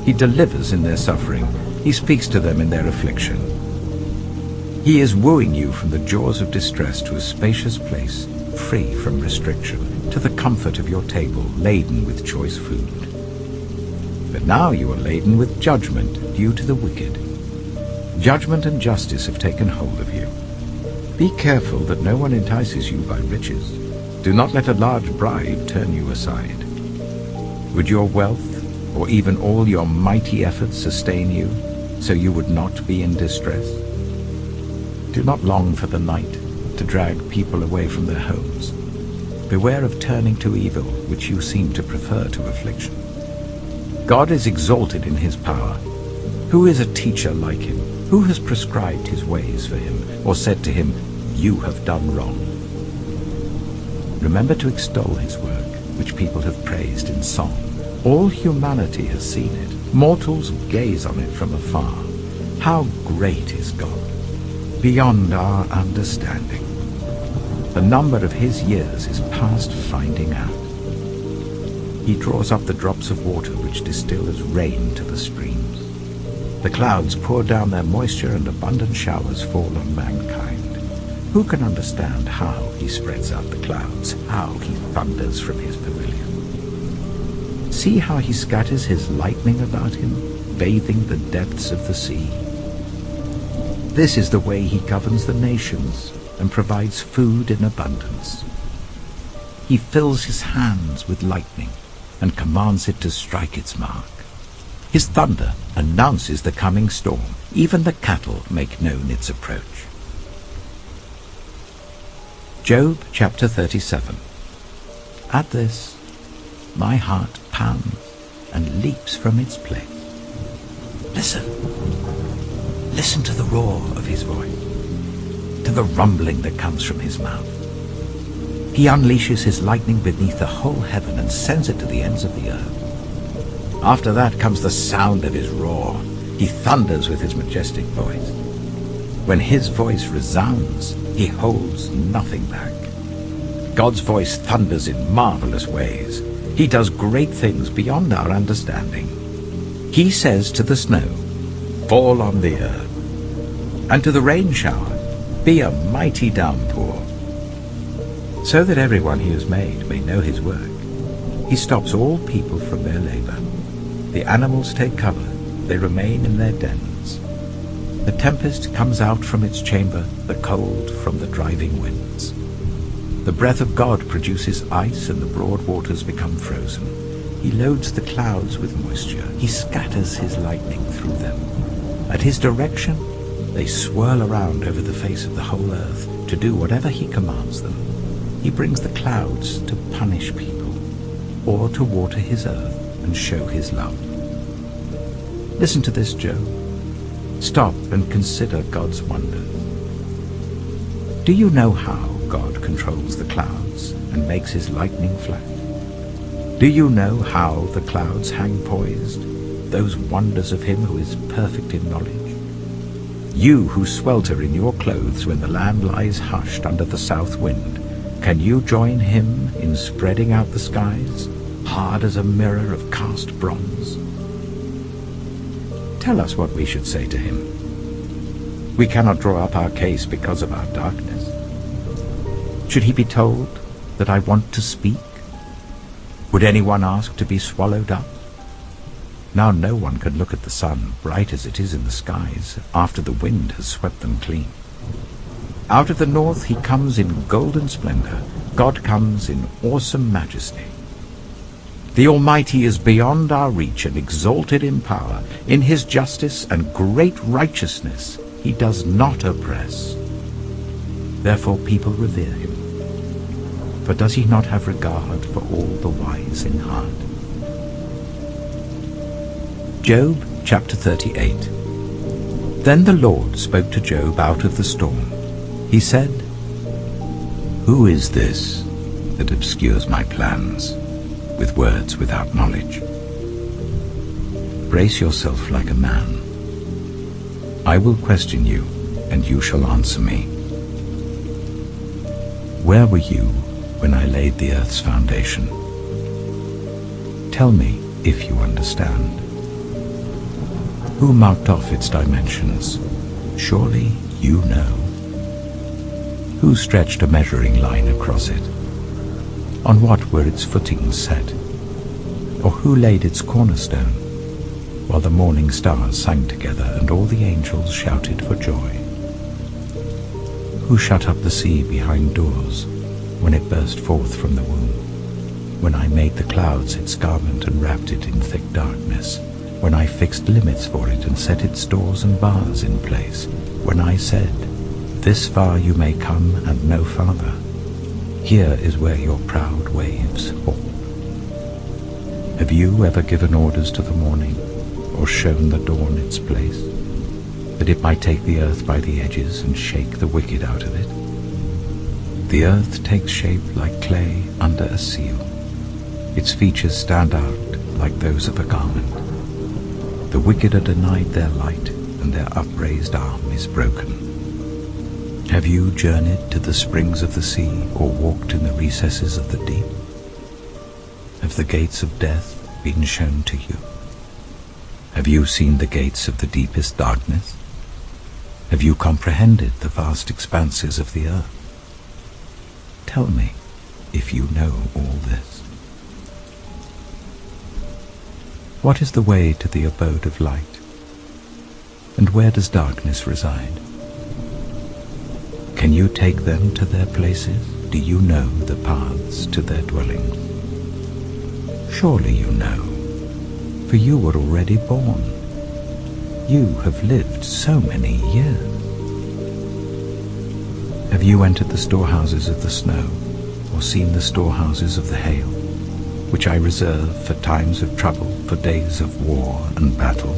he delivers in their suffering. He speaks to them in their affliction. He is wooing you from the jaws of distress to a spacious place, free from restriction, to the comfort of your table, laden with choice food. But now you are laden with judgment due to the wicked. Judgment and justice have taken hold of you. Be careful that no one entices you by riches. Do not let a large bribe turn you aside. Would your wealth, or even all your mighty efforts, sustain you, so you would not be in distress? Do not long for the night to drag people away from their homes. Beware of turning to evil, which you seem to prefer to affliction. God is exalted in his power. Who is a teacher like him? Who has prescribed his ways for him, or said to him, "You have done wrong"? Remember to extol his work, which people have praised in song. All humanity has seen it. Mortals gaze on it from afar. How great is God, beyond our understanding. The number of his years is past finding out. He draws up the drops of water which distill as rain to the streams. The clouds pour down their moisture, and abundant showers fall on mankind. Who can understand how he spreads out the clouds, how he thunders from his pavilion? See how he scatters his lightning about him, bathing the depths of the sea. This is the way he governs the nations and provides food in abundance. He fills his hands with lightning and commands it to strike its mark. His thunder announces the coming storm. Even the cattle make known its approach. Job chapter 37. At this, my heart pounds and leaps from its place. Listen. Listen to the roar of his voice, to the rumbling that comes from his mouth. He unleashes his lightning beneath the whole heaven and sends it to the ends of the earth. After that comes the sound of his roar. He thunders with his majestic voice. When his voice resounds, he holds nothing back. God's voice thunders in marvelous ways. He does great things beyond our understanding. He says to the snow, "Fall on the earth," and to the rain shower, "Be a mighty downpour," so that everyone he has made may know his work. He stops all people from their labor. The animals take cover. They remain in their dens. The tempest comes out from its chamber, the cold from the driving winds. The breath of God produces ice, and the broad waters become frozen. He loads the clouds with moisture. He scatters his lightning through them. At his direction, they swirl around over the face of the whole earth to do whatever he commands them. He brings the clouds to punish people, or to water his earth and show his love. Listen to this, Job. Stop and consider God's wonders. Do you know how God controls the clouds and makes his lightning flash? Do you know how the clouds hang poised, those wonders of him who is perfect in knowledge? You who swelter in your clothes when the land lies hushed under the south wind, can you join him in spreading out the skies, hard as a mirror of cast bronze? Tell us what we should say to him. We cannot draw up our case because of our darkness. Should he be told that I want to speak? Would anyone ask to be swallowed up? Now no one can look at the sun, bright as it is in the skies, after the wind has swept them clean. Out of the north he comes in golden splendor. God comes in awesome majesty. The Almighty is beyond our reach and exalted in power. In his justice and great righteousness he does not oppress. Therefore people revere him. For does he not have regard for all the wise in heart? Job chapter 38. Then the Lord spoke to Job out of the storm. He said, Who is this that obscures my plans with words without knowledge? Brace yourself like a man. I will question you, and you shall answer me. Where were you when I laid the earth's foundation? Tell me if you understand. Who marked off its dimensions? Surely you know. Who stretched a measuring line across it? On what were its footings set? Or who laid its cornerstone, while the morning stars sang together and all the angels shouted for joy? Who shut up the sea behind doors, when it burst forth from the womb? When I made the clouds its garment and wrapped it in thick darkness, when I fixed limits for it and set its doors and bars in place, when I said, This far you may come and no farther. Here is where your proud waves halt. Have you ever given orders to the morning, or shown the dawn its place, that it might take the earth by the edges and shake the wicked out of it? The earth takes shape like clay under a seal. Its features stand out like those of a garment. The wicked are denied their light, and their upraised arm is broken. Have you journeyed to the springs of the sea, or walked in the recesses of the deep? Have the gates of death been shown to you? Have you seen the gates of the deepest darkness? Have you comprehended the vast expanses of the earth? Tell me if you know all this. What is the way to the abode of light? And where does darkness reside? Can you take them to their places? Do you know the paths to their dwellings? Surely you know, for you were already born. You have lived so many years. Have you entered the storehouses of the snow, or seen the storehouses of the hail, which I reserve for times of trouble, for days of war and battle?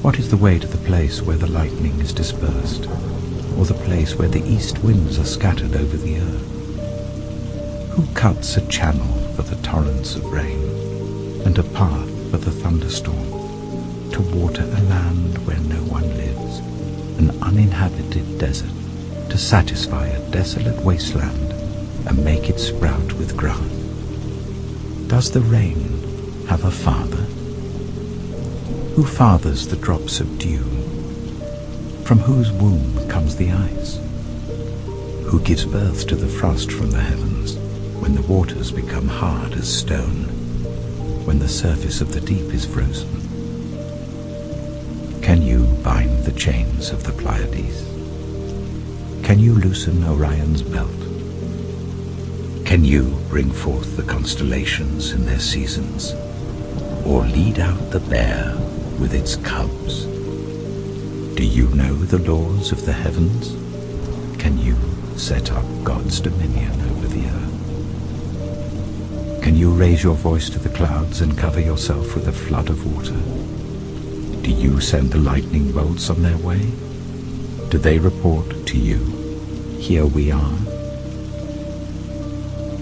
What is the way to the place where the lightning is dispersed, or the place where the east winds are scattered over the earth? Who cuts a channel for the torrents of rain, and a path for the thunderstorm, to water a land where no one lives, an uninhabited desert, to satisfy a desolate wasteland, and make it sprout with grass? Does the rain have a father? Who fathers the drops of dew? From whose womb comes the ice? Who gives birth to the frost from the heavens, when the waters become hard as stone, when the surface of the deep is frozen? Can you bind the chains of the Pleiades? Can you loosen Orion's belt? Can you bring forth the constellations in their seasons, or lead out the bear with its cubs? Do you know the laws of the heavens? Can you set up God's dominion over the earth? Can you raise your voice to the clouds and cover yourself with a flood of water? Do you send the lightning bolts on their way? Do they report to you, Here we are?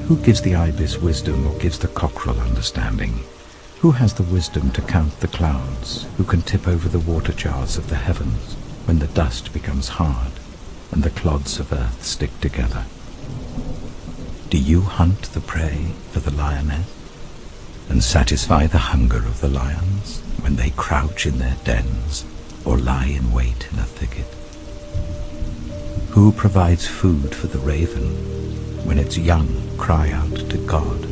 Who gives the ibis wisdom, or gives the cockerel understanding? Who has the wisdom to count the clouds? Who can tip over the water jars of the heavens when the dust becomes hard and the clods of earth stick together? Do you hunt the prey for the lioness and satisfy the hunger of the lions when they crouch in their dens or lie in wait in a thicket? Who provides food for the raven when its young cry out to God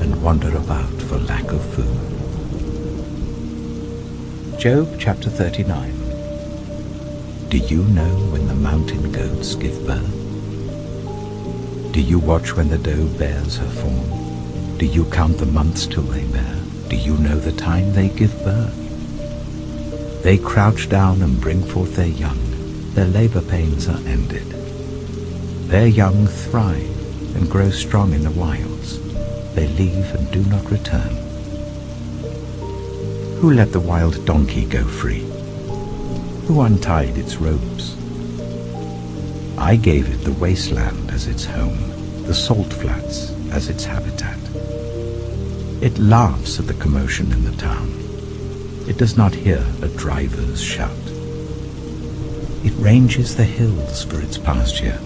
and wander about for lack of food? Job chapter 39. Do you know when the mountain goats give birth? Do you watch when the doe bears her fawn? Do you count the months till they bear? Do you know the time they give birth? They crouch down and bring forth their young. Their labor pains are ended. Their young thrive and grow strong in the wilds. They leave and do not return. Who let the wild donkey go free? Who untied its ropes? I gave it the wasteland as its home, the salt flats as its habitat. It laughs at the commotion in the town. It does not hear a driver's shout. It ranges the hills for its pasture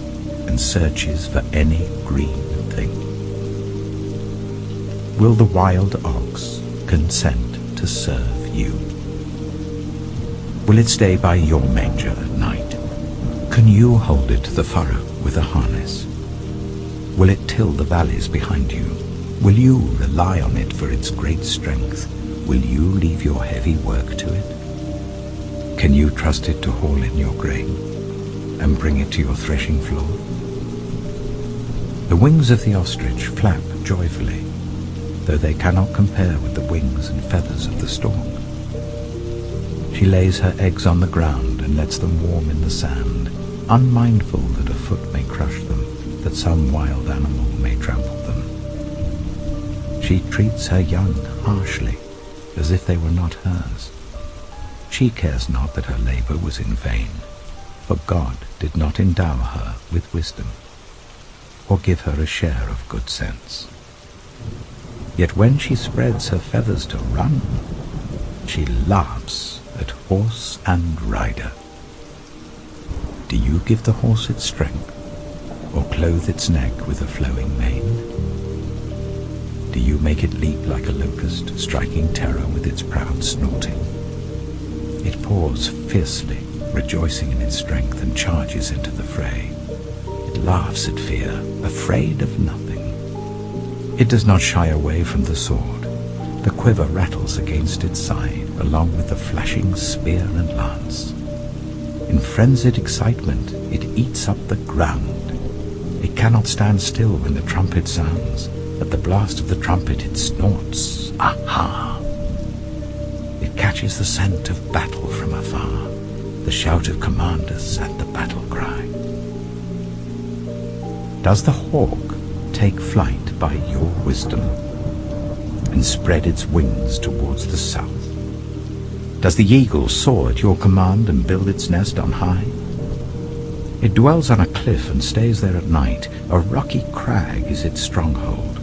and searches for any green thing. Will the wild ox consent to serve you? Will it stay by your manger at night? Can you hold it to the furrow with a harness? Will it till the valleys behind you? Will you rely on it for its great strength? Will you leave your heavy work to it? Can you trust it to haul in your grain and bring it to your threshing floor? The wings of the ostrich flap joyfully, though they cannot compare with the wings and feathers of the stork. She lays her eggs on the ground and lets them warm in the sand, unmindful that a foot may crush them, that some wild animal may trample them. She treats her young harshly, as if they were not hers. She cares not that her labor was in vain, for God did not endow her with wisdom, or give her a share of good sense. Yet when she spreads her feathers to run, she laughs at horse and rider. Do you give the horse its strength, or clothe its neck with a flowing mane? Do you make it leap like a locust, striking terror with its proud snorting? It paws fiercely, rejoicing in its strength, and charges into the fray. It laughs at fear, afraid of nothing. It does not shy away from the sword. The quiver rattles against its side, along with the flashing spear and lance. In frenzied excitement, it eats up the ground. It cannot stand still when the trumpet sounds. At the blast of the trumpet it snorts. Aha! It catches the scent of battle from afar, the shout of commanders at the battle cry. Does the hawk take flight by your wisdom and spread its wings towards the south? Does the eagle soar at your command and build its nest on high? It dwells on a cliff and stays there at night. A rocky crag is its stronghold.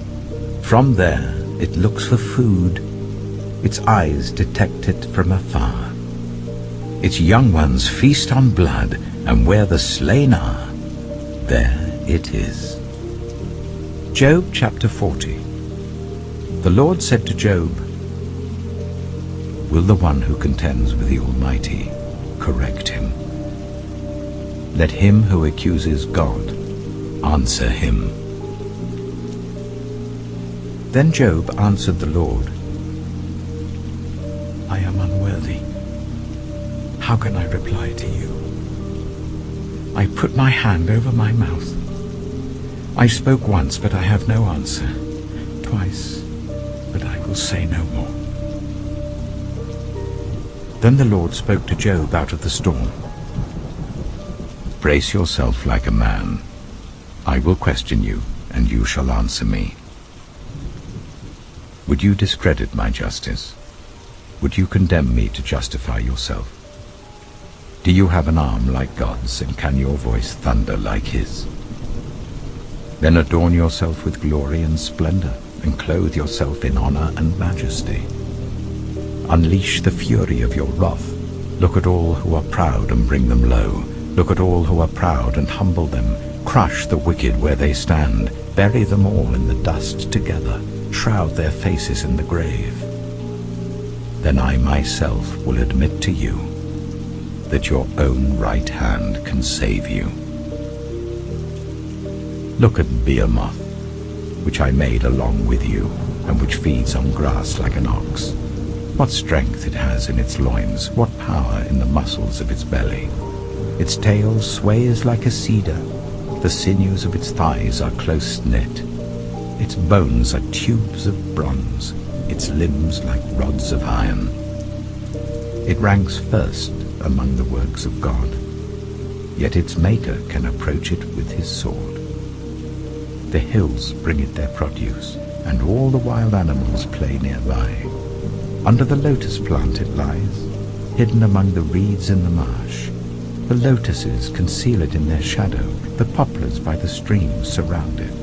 From there it looks for food. Its eyes detect it from afar. Its young ones feast on blood, and where the slain are, there it is. Job chapter 40. The Lord said to Job, Will the one who contends with the Almighty correct him? Let him who accuses God answer him. Then Job answered the Lord, I am unworthy. How can I reply to you? I put my hand over my mouth. I spoke once, but I have no answer. Twice, but I will say no more. Then the Lord spoke to Job out of the storm. Brace yourself like a man. I will question you, and you shall answer me. Would you discredit my justice? Would you condemn me to justify yourself? Do you have an arm like God's, and can your voice thunder like his? Then adorn yourself with glory and splendor, and clothe yourself in honor and majesty. Unleash the fury of your wrath. Look at all who are proud and bring them low. Look at all who are proud and humble them. Crush the wicked where they stand. Bury them all in the dust together. Shroud their faces in the grave. Then I myself will admit to you that your own right hand can save you. Look at Behemoth, which I made along with you, and which feeds on grass like an ox. What strength it has in its loins, what power in the muscles of its belly. Its tail sways like a cedar, the sinews of its thighs are close knit. Its bones are tubes of bronze, its limbs like rods of iron. It ranks first among the works of God, yet its maker can approach it with his sword. The hills bring it their produce, and all the wild animals play nearby. Under the lotus plant it lies, hidden among the reeds in the marsh. The lotuses conceal it in their shadow, the poplars by the stream surround it.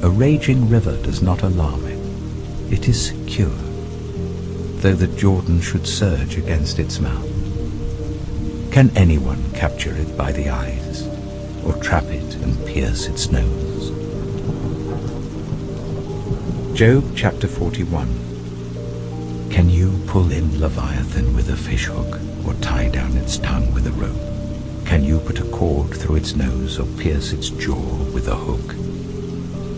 A raging river does not alarm it. It is secure, though the Jordan should surge against its mouth. Can anyone capture it by the eyes, or trap it and pierce its nose? Job chapter 41. Can you pull in Leviathan with a fishhook, or tie down its tongue with a rope? Can you put a cord through its nose, or pierce its jaw with a hook?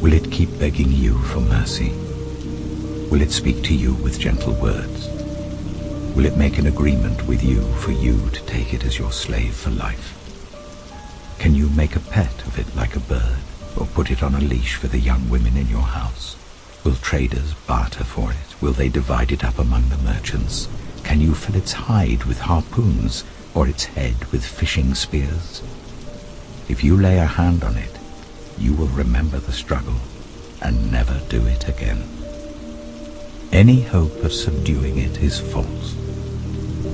Will it keep begging you for mercy? Will it speak to you with gentle words? Will it make an agreement with you for you to take it as your slave for life? Can you make a pet of it like a bird, or put it on a leash for the young women in your house? Will traders barter for it? Will they divide it up among the merchants? Can you fill its hide with harpoons, or its head with fishing spears? If you lay a hand on it, you will remember the struggle and never do it again. Any hope of subduing it is false.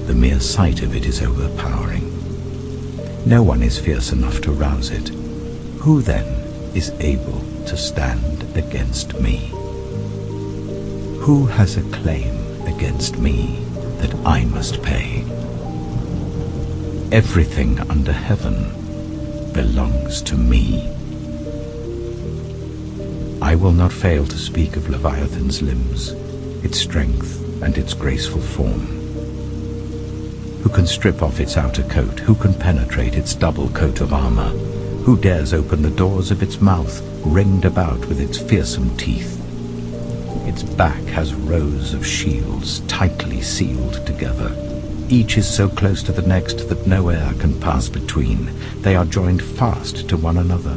The mere sight of it is overpowering. No one is fierce enough to rouse it. Who then is able to stand against me? Who has a claim against me that I must pay? Everything under heaven belongs to me. I will not fail to speak of Leviathan's limbs, its strength and its graceful form. Who can strip off its outer coat? Who can penetrate its double coat of armor? Who dares open the doors of its mouth, ringed about with its fearsome teeth? Its back has rows of shields tightly sealed together. Each is so close to the next that no air can pass between. They are joined fast to one another.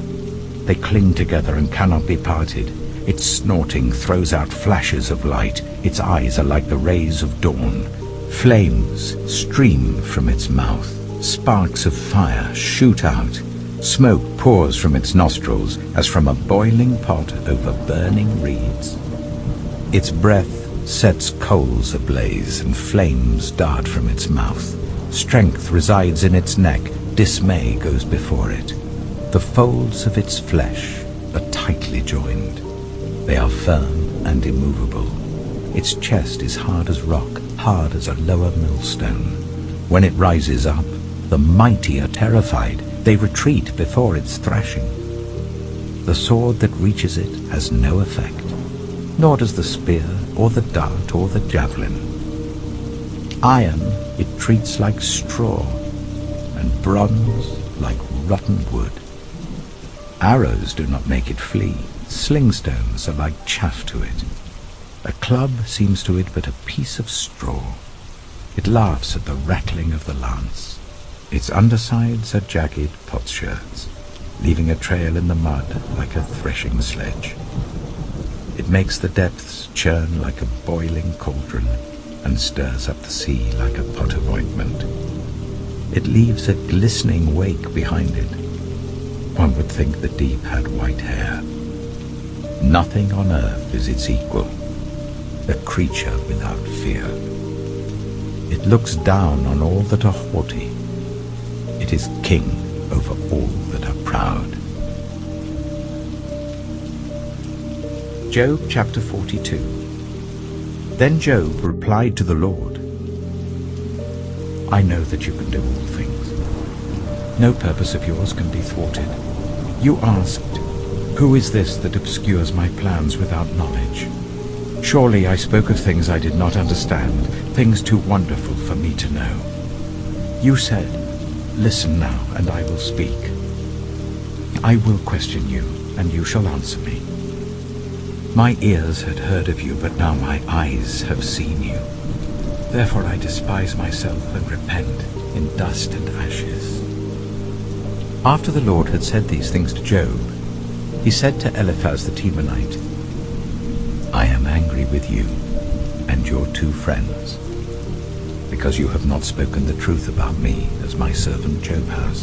They cling together and cannot be parted. Its snorting throws out flashes of light. Its eyes are like the rays of dawn. Flames stream from its mouth. Sparks of fire shoot out. Smoke pours from its nostrils as from a boiling pot over burning reeds. Its breath sets coals ablaze, and flames dart from its mouth. Strength resides in its neck. Dismay goes before it. The folds of its flesh are tightly joined. They are firm and immovable. Its chest is hard as rock, hard as a lower millstone. When it rises up, the mighty are terrified. They retreat before its thrashing. The sword that reaches it has no effect, nor does the spear or the dart or the javelin. Iron it treats like straw, and bronze like rotten wood. Arrows do not make it flee. Slingstones are like chaff to it. A club seems to it but a piece of straw. It laughs at the rattling of the lance. Its undersides are jagged potsherds, leaving a trail in the mud like a threshing sledge. It makes the depths churn like a boiling cauldron, and stirs up the sea like a pot of ointment. It leaves a glistening wake behind it. One would think the deep had white hair. Nothing on earth is its equal, a creature without fear. It looks down on all that are haughty. It is king over all that are proud. Job chapter 42. Then Job replied to the Lord, I know that you can do all things. No purpose of yours can be thwarted. You asked, who is this that obscures my plans without knowledge? Surely I spoke of things I did not understand, things too wonderful for me to know. You said, listen now, and I will speak. I will question you, and you shall answer me. My ears had heard of you, but now my eyes have seen you. Therefore I despise myself and repent in dust and ashes. After the Lord had said these things to Job, he said to Eliphaz the Temanite, I am angry with you and your 2 friends, because you have not spoken the truth about me as my servant Job has.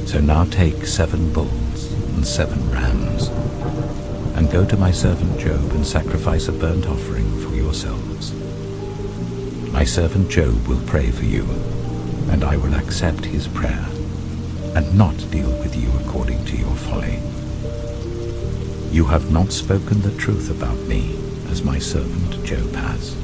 So now take 7 bulls and 7 rams, and go to my servant Job and sacrifice a burnt offering for yourselves. My servant Job will pray for you, and I will accept his prayer, and not deal with you according to your folly. You have not spoken the truth about me, as my servant Job has.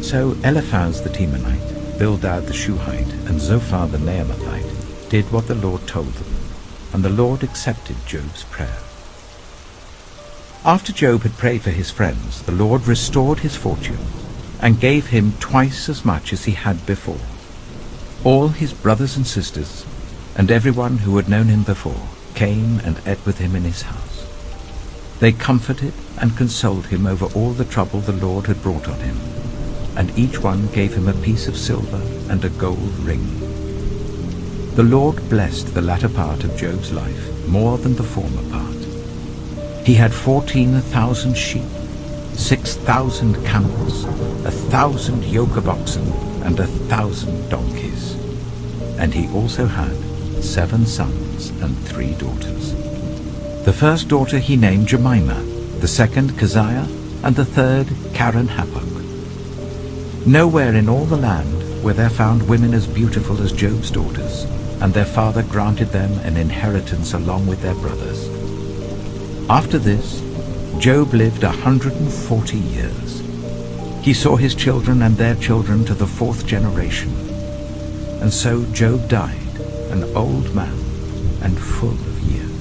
So Eliphaz the Temanite, Bildad the Shuhite, and Zophar the Naamathite did what the Lord told them, and the Lord accepted Job's prayer. After Job had prayed for his friends, the Lord restored his fortune, and gave him twice as much as he had before. All his brothers and sisters, and everyone who had known him before, came and ate with him in his house. They comforted and consoled him over all the trouble the Lord had brought on him, and each one gave him a piece of silver and a gold ring. The Lord blessed the latter part of Job's life more than the former part. He had 14,000 sheep, 6,000 camels, 1,000 yoke of oxen, and 1,000 donkeys. And he also had 7 sons and 3 daughters. The first daughter he named Jemimah, the second Keziah, and the third Karen-Happuch. Nowhere in all the land were there found women as beautiful as Job's daughters, and their father granted them an inheritance along with their brothers. After this, Job lived 140 years. He saw his children and their children to the 4th generation. And so Job died, an old man and full of years.